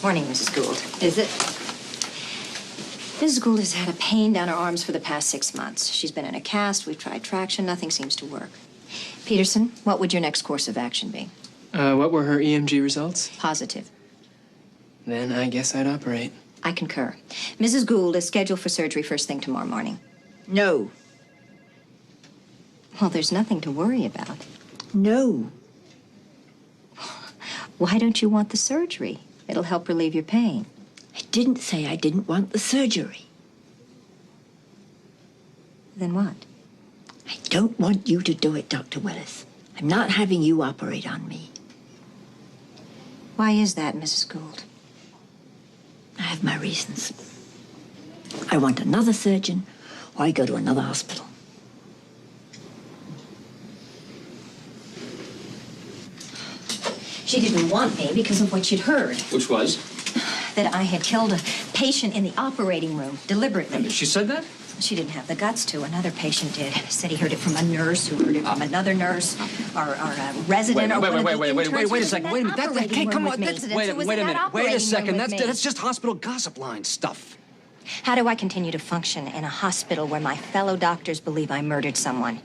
Morning, Mrs. Gould. Is it? Mrs. Gould has had a pain down her arms for the past 6 months. She's been in a cast. We've tried traction. Nothing seems to work. Peterson, what would your next course of action be? What were her EMG results? Positive. Then I guess I'd operate. I concur. Mrs. Gould is scheduled for surgery first thing tomorrow morning. No. Well, there's nothing to worry about. No. Why don't you want the surgery? It'll help relieve your pain. I didn't say I didn't want the surgery. Then what? I don't want you to do it, Dr. Willis. I'm not having you operate on me. Why is that, Mrs. Gould? I have my reasons. I want another surgeon, or I go to another hospital. She didn't want me because of what she'd heard. Which was? That I had killed a patient in the operating room, deliberately. She said that? She didn't have the guts to. Another patient did. Said he heard it from a nurse who heard it from another nurse or a resident or one of the interns Wait a who second. was in Wait a that minute. operating Come room on. with me. Wait a minute. Wait a second. With me. That's just hospital gossip line stuff. How do I continue to function in a hospital where my fellow doctors believe I murdered someone?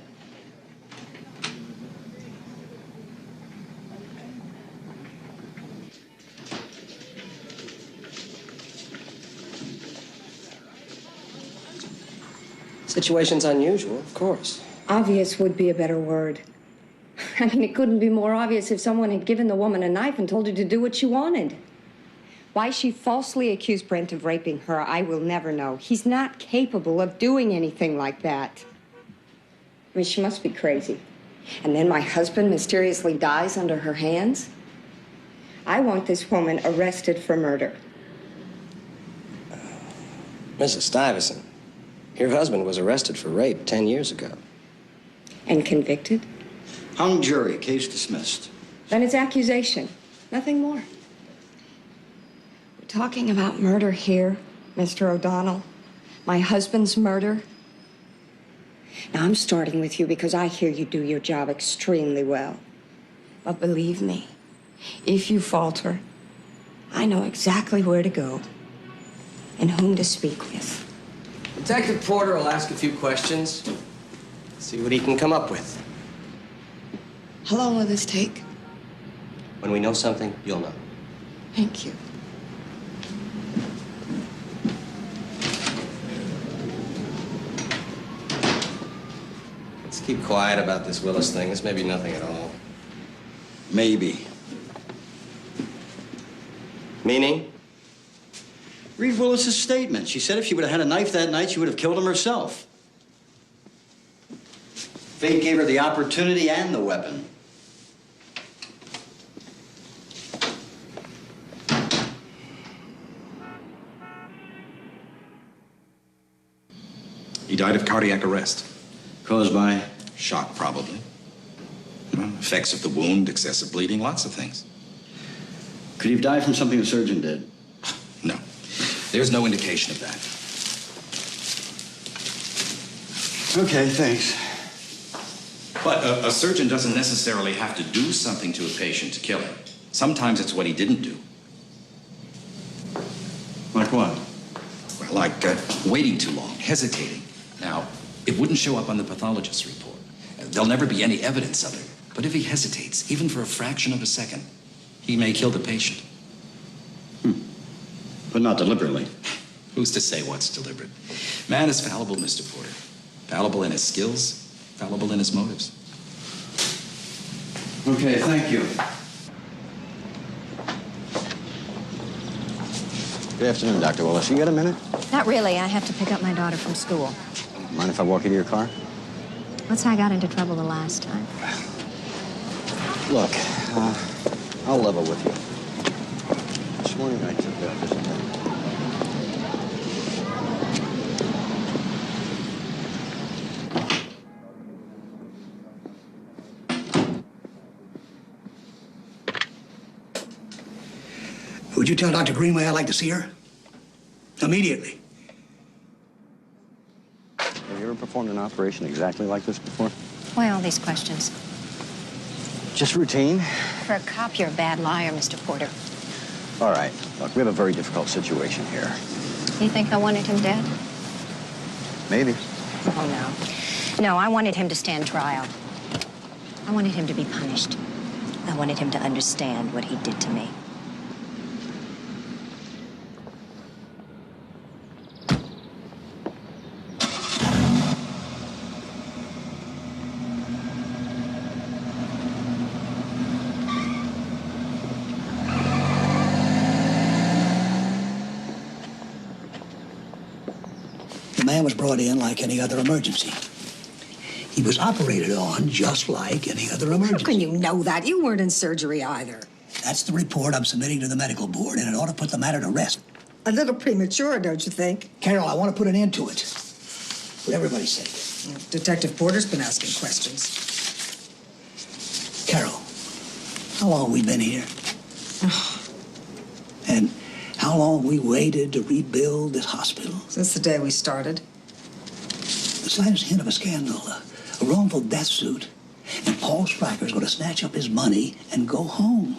Situation's unusual, of course. Obvious would be a better word. I mean, it couldn't be more obvious if someone had given the woman a knife and told her to do what she wanted. Why she falsely accused Brent of raping her, I will never know. He's not capable of doing anything like that. I mean, she must be crazy. And then my husband mysteriously dies under her hands? I want this woman arrested for murder. Mrs. Stuyvesant, your husband was arrested for rape 10 years ago. And convicted? Hung jury, case dismissed. Then it's accusation, nothing more. We're talking about murder here, Mr. O'Donnell. My husband's murder. Now, I'm starting with you because I hear you do your job extremely well. But believe me, if you falter, I know exactly where to go and whom to speak with. Detective Porter will ask a few questions, see what he can come up with. How long will this take? When we know something, you'll know. Thank you. Let's keep quiet about this Willis thing. This may be nothing at all. Maybe. Meaning? Read Willis's statement. She said if she would have had a knife that night, she would have killed him herself. Fate gave her the opportunity and the weapon. He died of cardiac arrest. Caused by? Shock, probably. Well, effects of the wound, excessive bleeding, lots of things. Could he have died from something the surgeon did? No. There's no indication of that. Okay, thanks. But a surgeon doesn't necessarily have to do something to a patient to kill him. Sometimes it's what he didn't do. Like what? Well, like waiting too long, hesitating. Now, it wouldn't show up on the pathologist's report. There'll never be any evidence of it. But if he hesitates, even for a fraction of a second, he may kill the patient. But not deliberately. Who's to say what's deliberate? Man is fallible, Mr. Porter. Fallible in his skills, fallible in his motives. Okay, thank you. Good afternoon, Dr. Willis. You got a minute? Not really. I have to pick up my daughter from school. Mind if I walk into your car? What's I got into trouble the last time? Look, I'll level with you. This morning I took this thing. Would you tell Dr. Greenway I'd like to see her? Immediately. Have you ever performed an operation exactly like this before? Why all these questions? Just routine. For a cop, you're a bad liar, Mr. Porter. All right. Look, we have a very difficult situation here. You think I wanted him dead? Maybe. Oh, no. No, I wanted him to stand trial. I wanted him to be punished. I wanted him to understand what he did to me. The man was brought in like any other emergency. He was operated on just like any other emergency. How can you know that? You weren't in surgery either. That's the report I'm submitting to the medical board, and it ought to put the matter to rest. A little premature, don't you think? Carol, I want to put an end to it. For everybody's sake. Detective Porter's been asking questions. Carol, how long have we been here? And how long have we waited to rebuild this hospital? Since the day we started. The slightest hint of a scandal, a wrongful death suit, and Paul Stryker's going to snatch up his money and go home.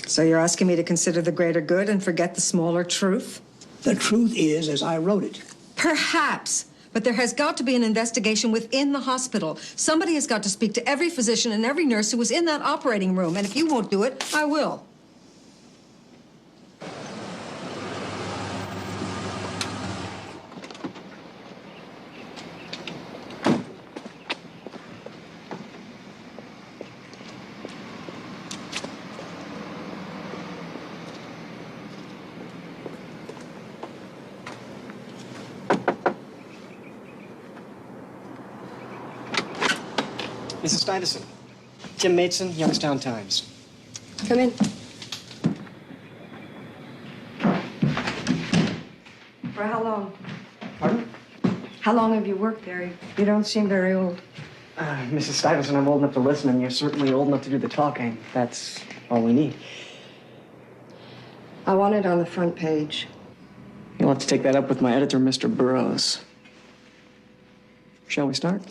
So you're asking me to consider the greater good and forget the smaller truth? The truth is as I wrote it. Perhaps. But there has got to be an investigation within the hospital. Somebody has got to speak to every physician and every nurse who was in that operating room. And if you won't do it, I will. Mrs. Stuyvesant. Tim Mateson, Youngstown Times. Come in. For how long? Pardon? How long have you worked there? You don't seem very old. Mrs. Stuyvesant, I'm old enough to listen, and you're certainly old enough to do the talking. That's all we need. I want it on the front page. You'll have to take that up with my editor, Mr. Burroughs. Shall we start?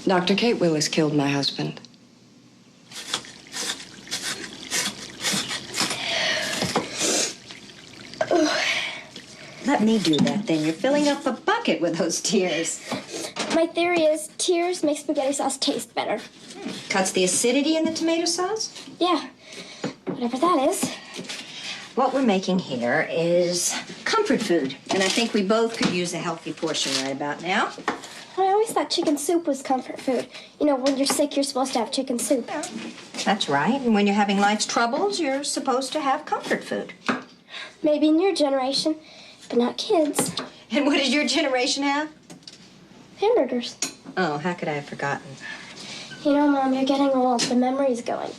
Dr. Kate Willis killed my husband. Let me do that then. You're filling up a bucket with those tears. My theory is tears make spaghetti sauce taste better. Cuts the acidity in the tomato sauce? Yeah, whatever that is. What we're making here is comfort food, and I think we both could use a healthy portion right about now. I always thought chicken soup was comfort food. You know, when you're sick, you're supposed to have chicken soup. That's right, and when you're having life's troubles, you're supposed to have comfort food. Maybe in your generation, but not kids. And what did your generation have? Hamburgers. Oh, how could I have forgotten? You know, Mom, you're getting old. The memory's going.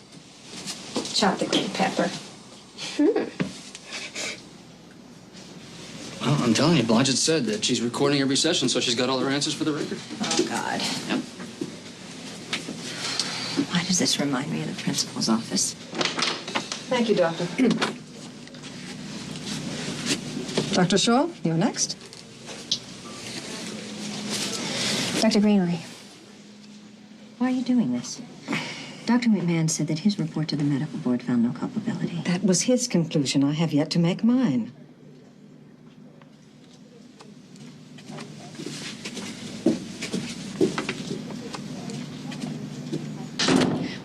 Chop the green pepper. Well, I'm telling you, Blanchett said that she's recording every session, so she's got all her answers for the record. Oh, God. Yep. Why does this remind me of the principal's office? Thank you, Doctor. Dr. Shaw, you're next. Dr. Greenery, why are you doing this? Dr. McMahon said that his report to the medical board found no culpability. That was his conclusion. I have yet to make mine.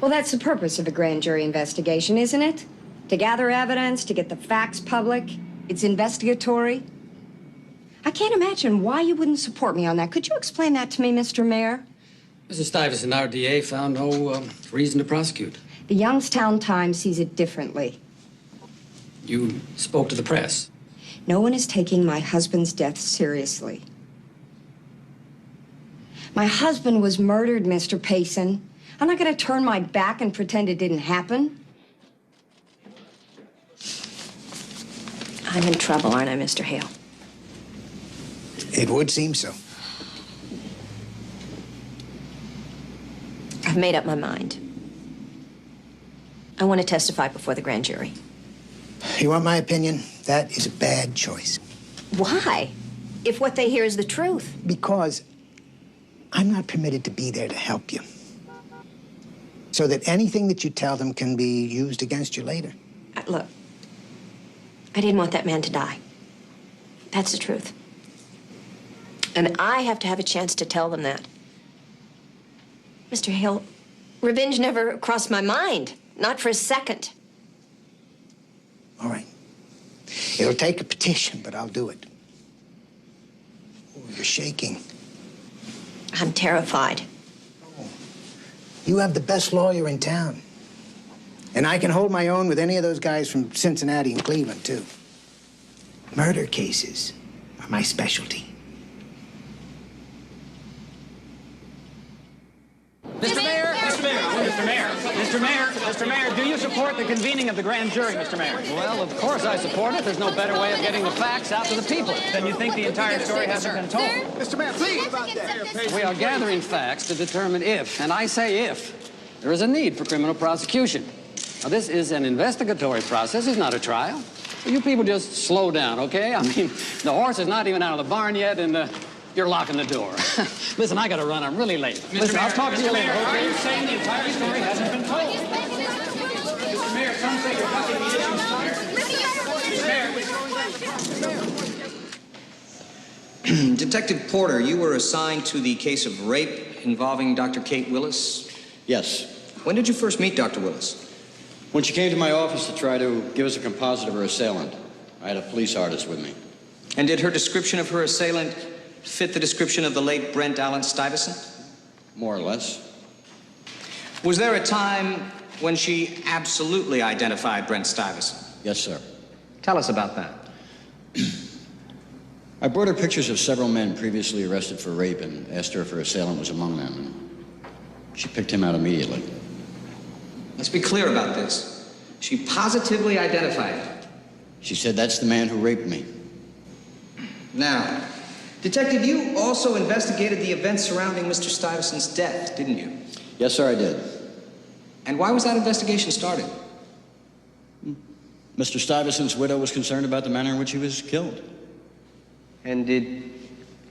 Well, that's the purpose of a grand jury investigation, isn't it? To gather evidence, to get the facts public. It's investigatory. I can't imagine why you wouldn't support me on that. Could you explain that to me, Mr. Mayor? Mrs. Stuyvesant, our DA found no reason to prosecute. The Youngstown Times sees it differently. You spoke to the press. No one is taking my husband's death seriously. My husband was murdered, Mr. Payson. I'm not going to turn my back and pretend it didn't happen. I'm in trouble, aren't I, Mr. Hale? It would seem so. I've made up my mind. I want to testify before the grand jury. You want my opinion? That is a bad choice. Why? If what they hear is the truth. Because I'm not permitted to be there to help you. So that anything that you tell them can be used against you later. Look, I didn't want that man to die. That's the truth. And I have to have a chance to tell them that. Mr. Hale, revenge never crossed my mind. Not for a second. All right. It'll take a petition, but I'll do it. Oh, you're shaking. I'm terrified. You have the best lawyer in town. And I can hold my own with any of those guys from Cincinnati and Cleveland, too. Murder cases are my specialty. Mr. Mayor, Mr. Mayor, Mr. Mayor, Mr. Mayor, Mr. Mayor, do you support the convening of the grand jury, Mr. Mayor? Well, of course I support it. There's no better way of getting the facts out to the people. Then you think the entire story hasn't been told? Mr. Mayor, please. About that. We are gathering facts to determine if, and I say if, there is a need for criminal prosecution. Now, this is an investigatory process. It's not a trial. You people just slow down, okay? I mean, the horse is not even out of the barn yet, and you're locking the door. Listen, I gotta run. I'm really late. Listen, I'll talk to you later, okay? Are you saying the entire story hasn't been told? Mr. Mayor, some say you're ducking the issues. Mr. Mayor. Detective Porter, you were assigned to the case of rape involving Dr. Kate Willis? Yes. When did you first meet Dr. Willis? When she came to my office to try to give us a composite of her assailant, I had a police artist with me. And did her description of her assailant fit the description of the late Brent Allen Stuyvesant? More or less. Was there a time when she absolutely identified Brent Stuyvesant? Yes, sir. Tell us about that. I brought her pictures of several men previously arrested for rape and asked her if her assailant was among them. She picked him out immediately. Let's be clear about this. She positively identified him. She said, "That's the man who raped me." Now, Detective, you also investigated the events surrounding Mr. Stuyvesant's death, didn't you? Yes, sir, I did. And why was that investigation started? Mr. Stuyvesant's widow was concerned about the manner in which he was killed. And did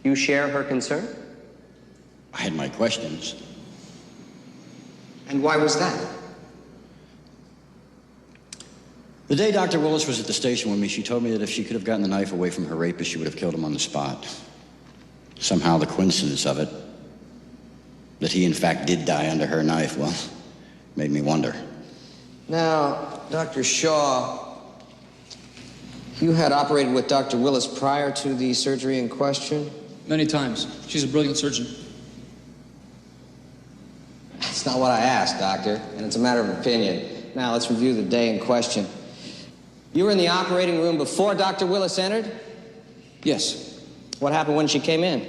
you share her concern? I had my questions. And why was that? The day Dr. Willis was at the station with me, she told me that if she could have gotten the knife away from her rapist, she would have killed him on the spot. Somehow the coincidence of it, that he in fact did die under her knife, well, made me wonder. Now, Dr. Shaw, you had operated with Dr. Willis prior to the surgery in question? Many times. She's a brilliant surgeon. That's not what I asked, Doctor, and it's a matter of opinion. Now, let's review the day in question. You were in the operating room before Dr. Willis entered? Yes. What happened when she came in?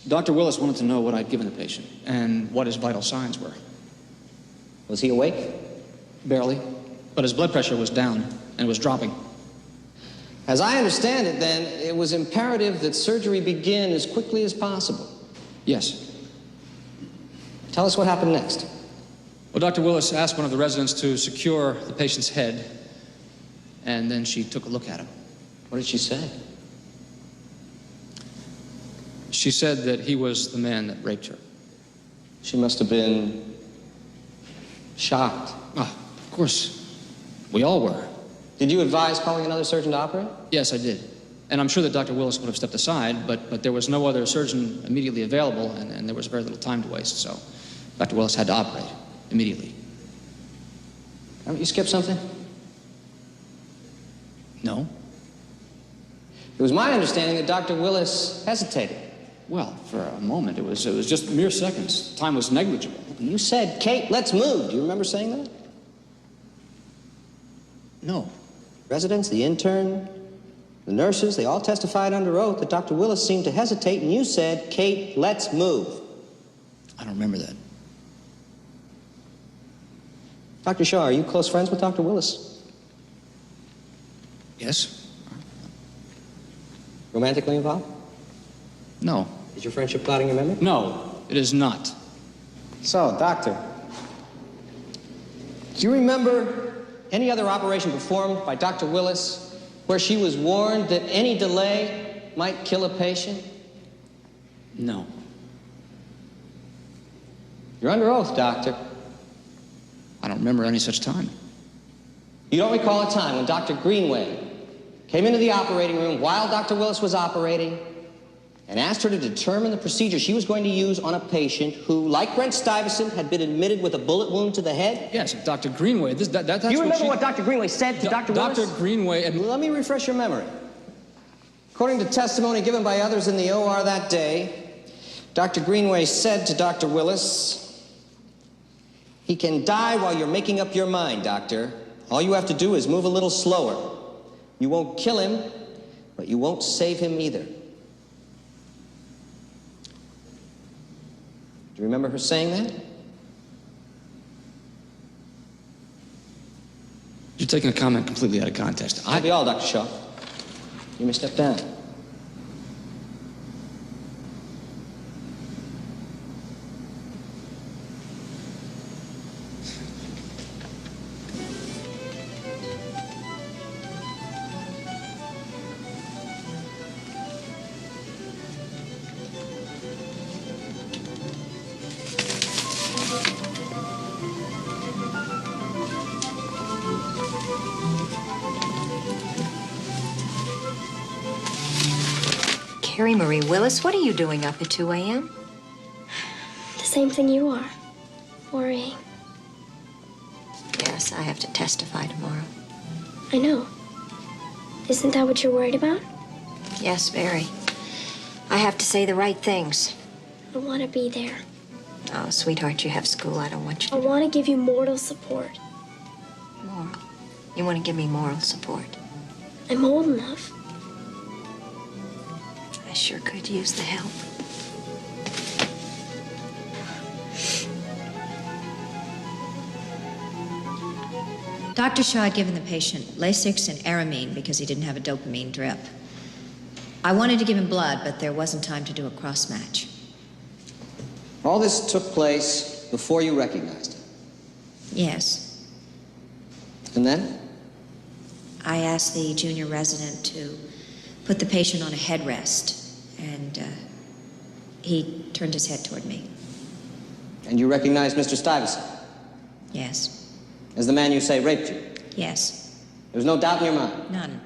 Dr. Willis wanted to know what I'd given the patient and what his vital signs were. Was he awake? Barely, but his blood pressure was down and was dropping. As I understand it, then, it was imperative that surgery begin as quickly as possible. Yes. Tell us what happened next. Well, Dr. Willis asked one of the residents to secure the patient's head, and then she took a look at him. What did she say? She said that he was the man that raped her. She must have been shocked. Ah, of course. We all were. Did you advise calling another surgeon to operate? Yes, I did. And I'm sure that Dr. Willis would have stepped aside, but there was no other surgeon immediately available, and there was very little time to waste, so Dr. Willis had to operate immediately. Haven't you skipped something? No. It was my understanding that Dr. Willis hesitated. Well, for a moment, it was just mere seconds. Time was negligible. You said, "Kate, let's move." Do you remember saying that? No. Residents, the intern, the nurses, they all testified under oath that Dr. Willis seemed to hesitate, and you said, "Kate, let's move." I don't remember that. Dr. Shaw, are you close friends with Dr. Willis? Yes. Romantically involved? No. Is your friendship clouding your memory? No, it is not. So, Doctor, do you remember any other operation performed by Dr. Willis where she was warned that any delay might kill a patient? No. You're under oath, Doctor. I don't remember any such time. You don't recall a time when Dr. Greenway came into the operating room while Dr. Willis was operating and asked her to determine the procedure she was going to use on a patient who, like Brent Stuyvesant, had been admitted with a bullet wound to the head? Yes, Dr. Greenway. That's Do you remember what Dr. Greenway said to Dr. Willis? Dr. Greenway... Let me refresh your memory. According to testimony given by others in the OR that day, Dr. Greenway said to Dr. Willis, "He can die while you're making up your mind, Doctor. All you have to do is move a little slower. You won't kill him, but you won't save him either." Do you remember her saying that? You're taking a comment completely out of context. That'll be all, Dr. Shaw. You may step down. Carrie Marie Willis, what are you doing up at 2 a.m.? The same thing you are. Worrying. Yes, I have to testify tomorrow. I know. Isn't that what you're worried about? Yes, very. I have to say the right things. I want to be there. Oh, sweetheart, you have school. I don't want you I want to give you moral support. moral. You want to give me moral support. I'm old enough. I sure could use the help. Dr. Shaw had given the patient Lasix and Aramine because he didn't have a dopamine drip. I wanted to give him blood, but there wasn't time to do a cross-match. All this took place before you recognized him. Yes. And then? I asked the junior resident to put the patient on a headrest, and he turned his head toward me. And you recognized Mr. Stuyvesant? Yes. As the man you say raped you? Yes. There's no doubt in your mind? None.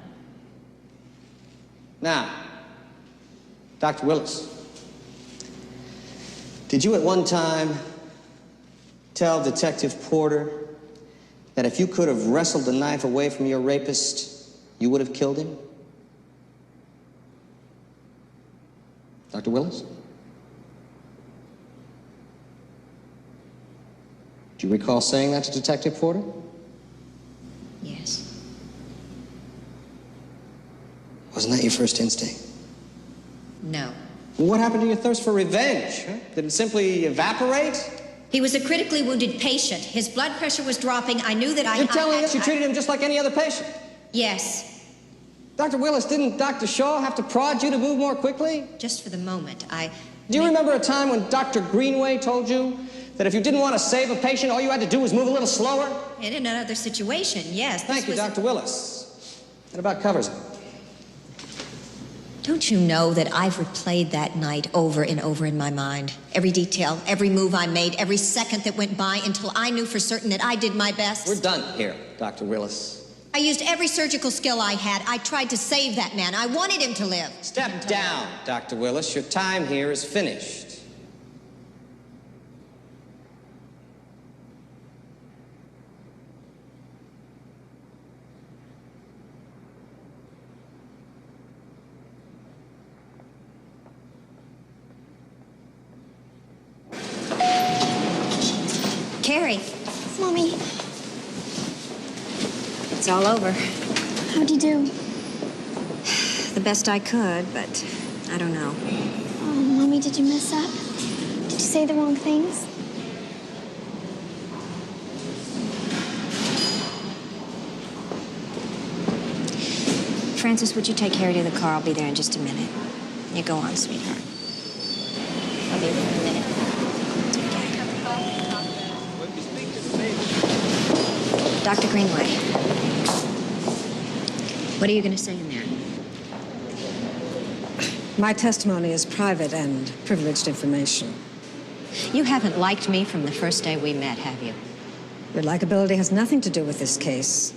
Now, Dr. Willis, did you at one time tell Detective Porter that if you could have wrestled the knife away from your rapist, you would have killed him? Dr. Willis? Do you recall saying that to Detective Porter? Yes. Wasn't that your first instinct? No. Well, what happened to your thirst for revenge? Huh? Did it simply evaporate? He was a critically wounded patient. His blood pressure was dropping. I knew that You're telling us you treated him just like any other patient? Yes. Dr. Willis, didn't Dr. Shaw have to prod you to move more quickly? Just for the moment. Do you remember a time when Dr. Greenway told you that if you didn't want to save a patient, all you had to do was move a little slower? In another situation, yes. Thank you, Dr. Willis. That about covers it. Don't you know that I've replayed that night over and over in my mind? Every detail, every move I made, every second that went by until I knew for certain that I did my best. We're done here, Dr. Willis. I used every surgical skill I had. I tried to save that man. I wanted him to live. Step down, Dr. Willis. Your time here is finished. Carrie. Mommy. It's all over. How'd you do? The best I could, but I don't know. Oh, Mommy, did you mess up? Did you say the wrong things? Francis, would you take Harry to the car? I'll be there in just a minute. You go on, sweetheart. I'll be there in a minute. Dr. Greenway, what are you going to say in there? My testimony is private and privileged information. You haven't liked me from the first day we met, have you? Your likability has nothing to do with this case.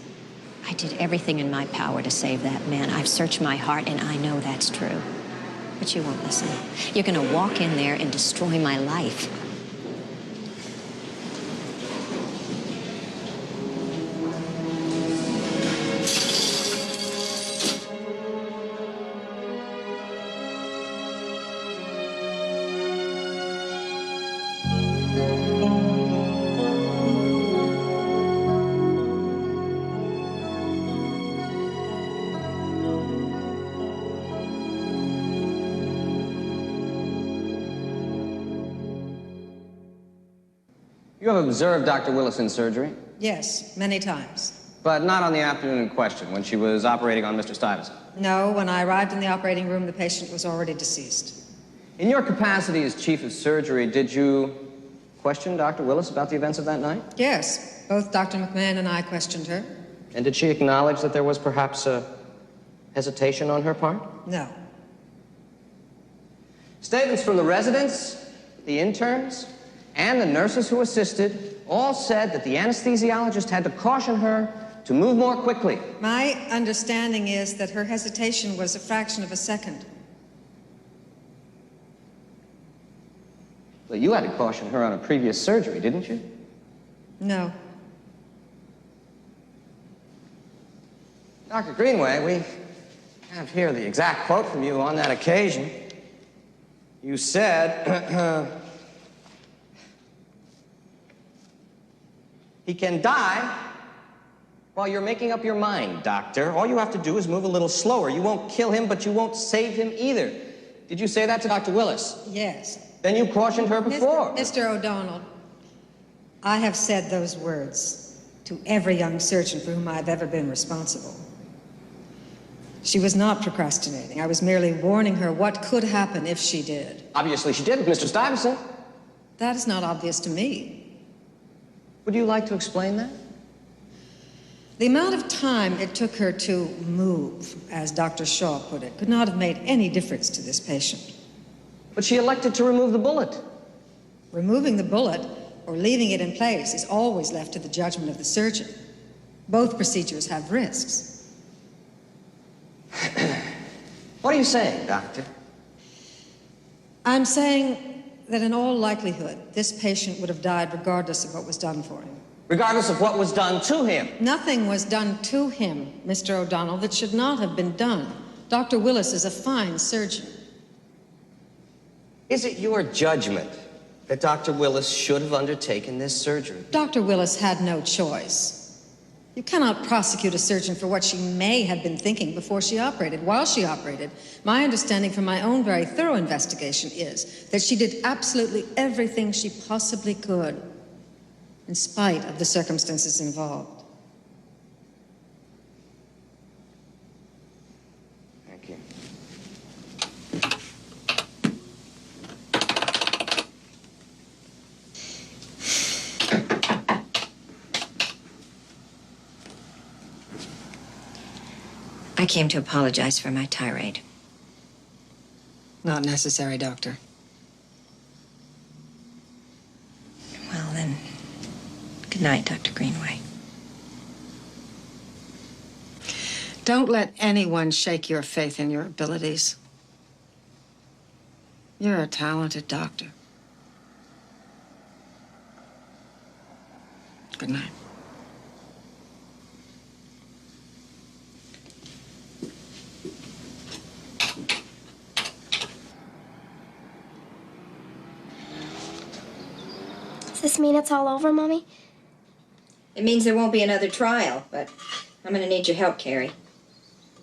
I did everything in my power to save that man. I've searched my heart, and I know that's true. But you won't listen. You're going to walk in there and destroy my life. You have observed Dr. Willis in surgery? Yes, many times. But not on the afternoon in question, when she was operating on Mr. Stuyvesant. No, when I arrived in the operating room, the patient was already deceased. In your capacity as chief of surgery, did you question Dr. Willis about the events of that night? Yes, both Dr. McMahon and I questioned her. And did she acknowledge that there was perhaps a hesitation on her part? No. Statements from the residents, the interns, and the nurses who assisted all said that the anesthesiologist had to caution her to move more quickly. My understanding is that her hesitation was a fraction of a second. Well, you had to caution her on a previous surgery, didn't you? No. Dr. Greenway, we have here the exact quote from you on that occasion. You said, he can die while you're making up your mind, doctor. All you have to do is move a little slower. You won't kill him, but you won't save him either. Did you say that to Dr. Willis? Yes. Then you cautioned her before. Mr. O'Donnell, I have said those words to every young surgeon for whom I've ever been responsible. She was not procrastinating. I was merely warning her what could happen if she did. Obviously she did with Mr. Stuyvesant. That is not obvious to me. Would you like to explain that? The amount of time it took her to move, as Dr. Shaw put it, could not have made any difference to this patient. But she elected to remove the bullet. Removing the bullet or leaving it in place is always left to the judgment of the surgeon. Both procedures have risks. What are you saying, Doctor? I'm saying that in all likelihood, this patient would have died regardless of what was done for him. Regardless of what was done to him? Nothing was done to him, Mr. O'Donnell, that should not have been done. Dr. Willis is a fine surgeon. Is it your judgment that Dr. Willis should have undertaken this surgery? Dr. Willis had no choice. You cannot prosecute a surgeon for what she may have been thinking before she operated. While she operated, my understanding from my own very thorough investigation is that she did absolutely everything she possibly could, in spite of the circumstances involved. Thank you. I came to apologize for my tirade. Not necessary, Doctor. Well, then, good night, Dr. Greenway. Don't let anyone shake your faith in your abilities. You're a talented doctor. Good night. Does this mean it's all over, Mommy? It means there won't be another trial, but I'm gonna need your help, Carrie.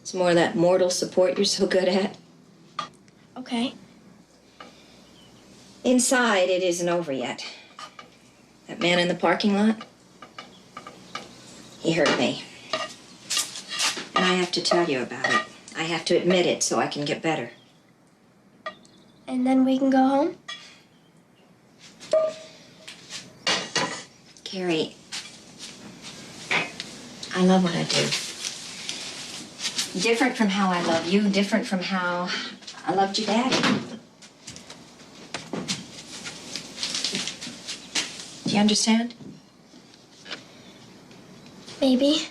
Some more of that mortal support you're so good at. Okay. Inside, it isn't over yet. That man in the parking lot, he hurt me. And I have to tell you about it. I have to admit it so I can get better. And then we can go home? Carrie, I love what I do. Different from how I love you, different from how I loved your daddy. Do you understand? Maybe.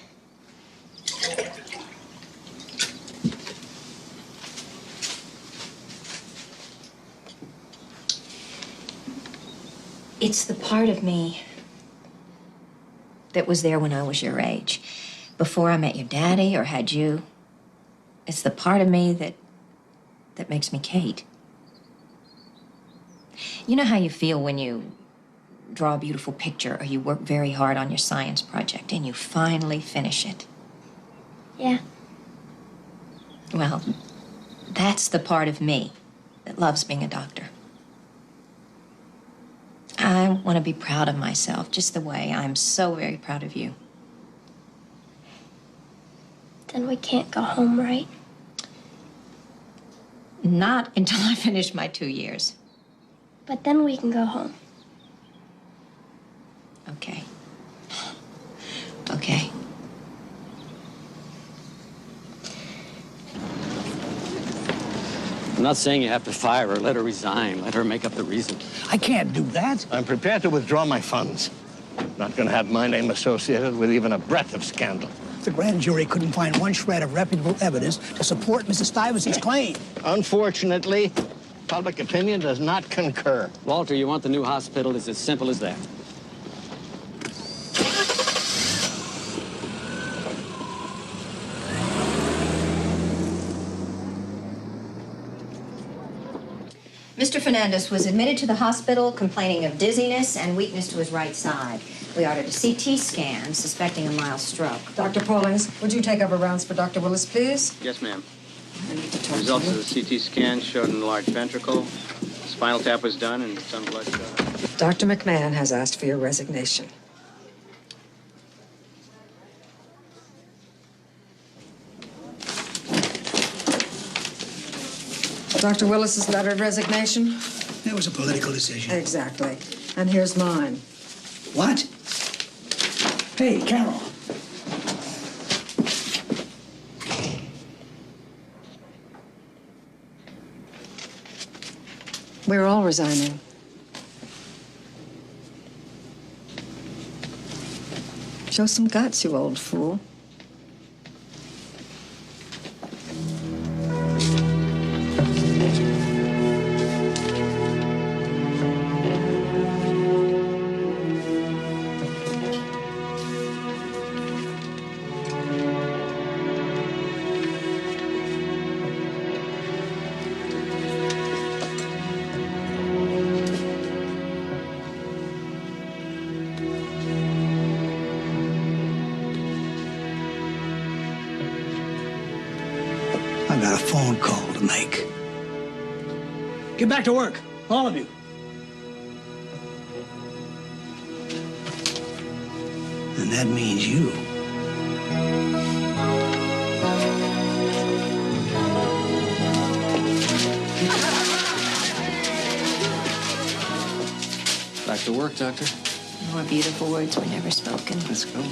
It's the part of me that was there when I was your age. Before I met your daddy or had you. It's the part of me that makes me Kate. You know how you feel when you draw a beautiful picture or you work very hard on your science project and you finally finish it? Yeah. Well, that's the part of me that loves being a doctor. I want to be proud of myself, just the way I'm so very proud of you. Then we can't go home, right? Not until I finish my 2 years. But then we can go home. Okay. Okay. I'm not saying you have to fire her. Let her resign. Let her make up the reason. I can't do that. I'm prepared to withdraw my funds. Not going to have my name associated with even a breath of scandal. The grand jury couldn't find one shred of reputable evidence to support Mrs. Stuyvesant's claim. Unfortunately, public opinion does not concur. Walter, you want the new hospital? It's as simple as that. Mr. Fernandez was admitted to the hospital complaining of dizziness and weakness to his right side. We ordered a CT scan, suspecting a mild stroke. Dr. Paulings, would you take over rounds for Dr. Willis, please? Yes, ma'am. And to talk Results to of you. the CT scan showed an enlarged ventricle. Spinal tap was done and some blood shot. Dr. McMahon has asked for your resignation. Dr. Willis's letter of resignation? That was a political decision. Exactly. And here's mine. What? Hey, Carol. We're all resigning. Show some guts, you old fool. I've got a phone call to make. Get back to work, all of you. And that means you. Back to work, Doctor. More beautiful words were never spoken. Let's go.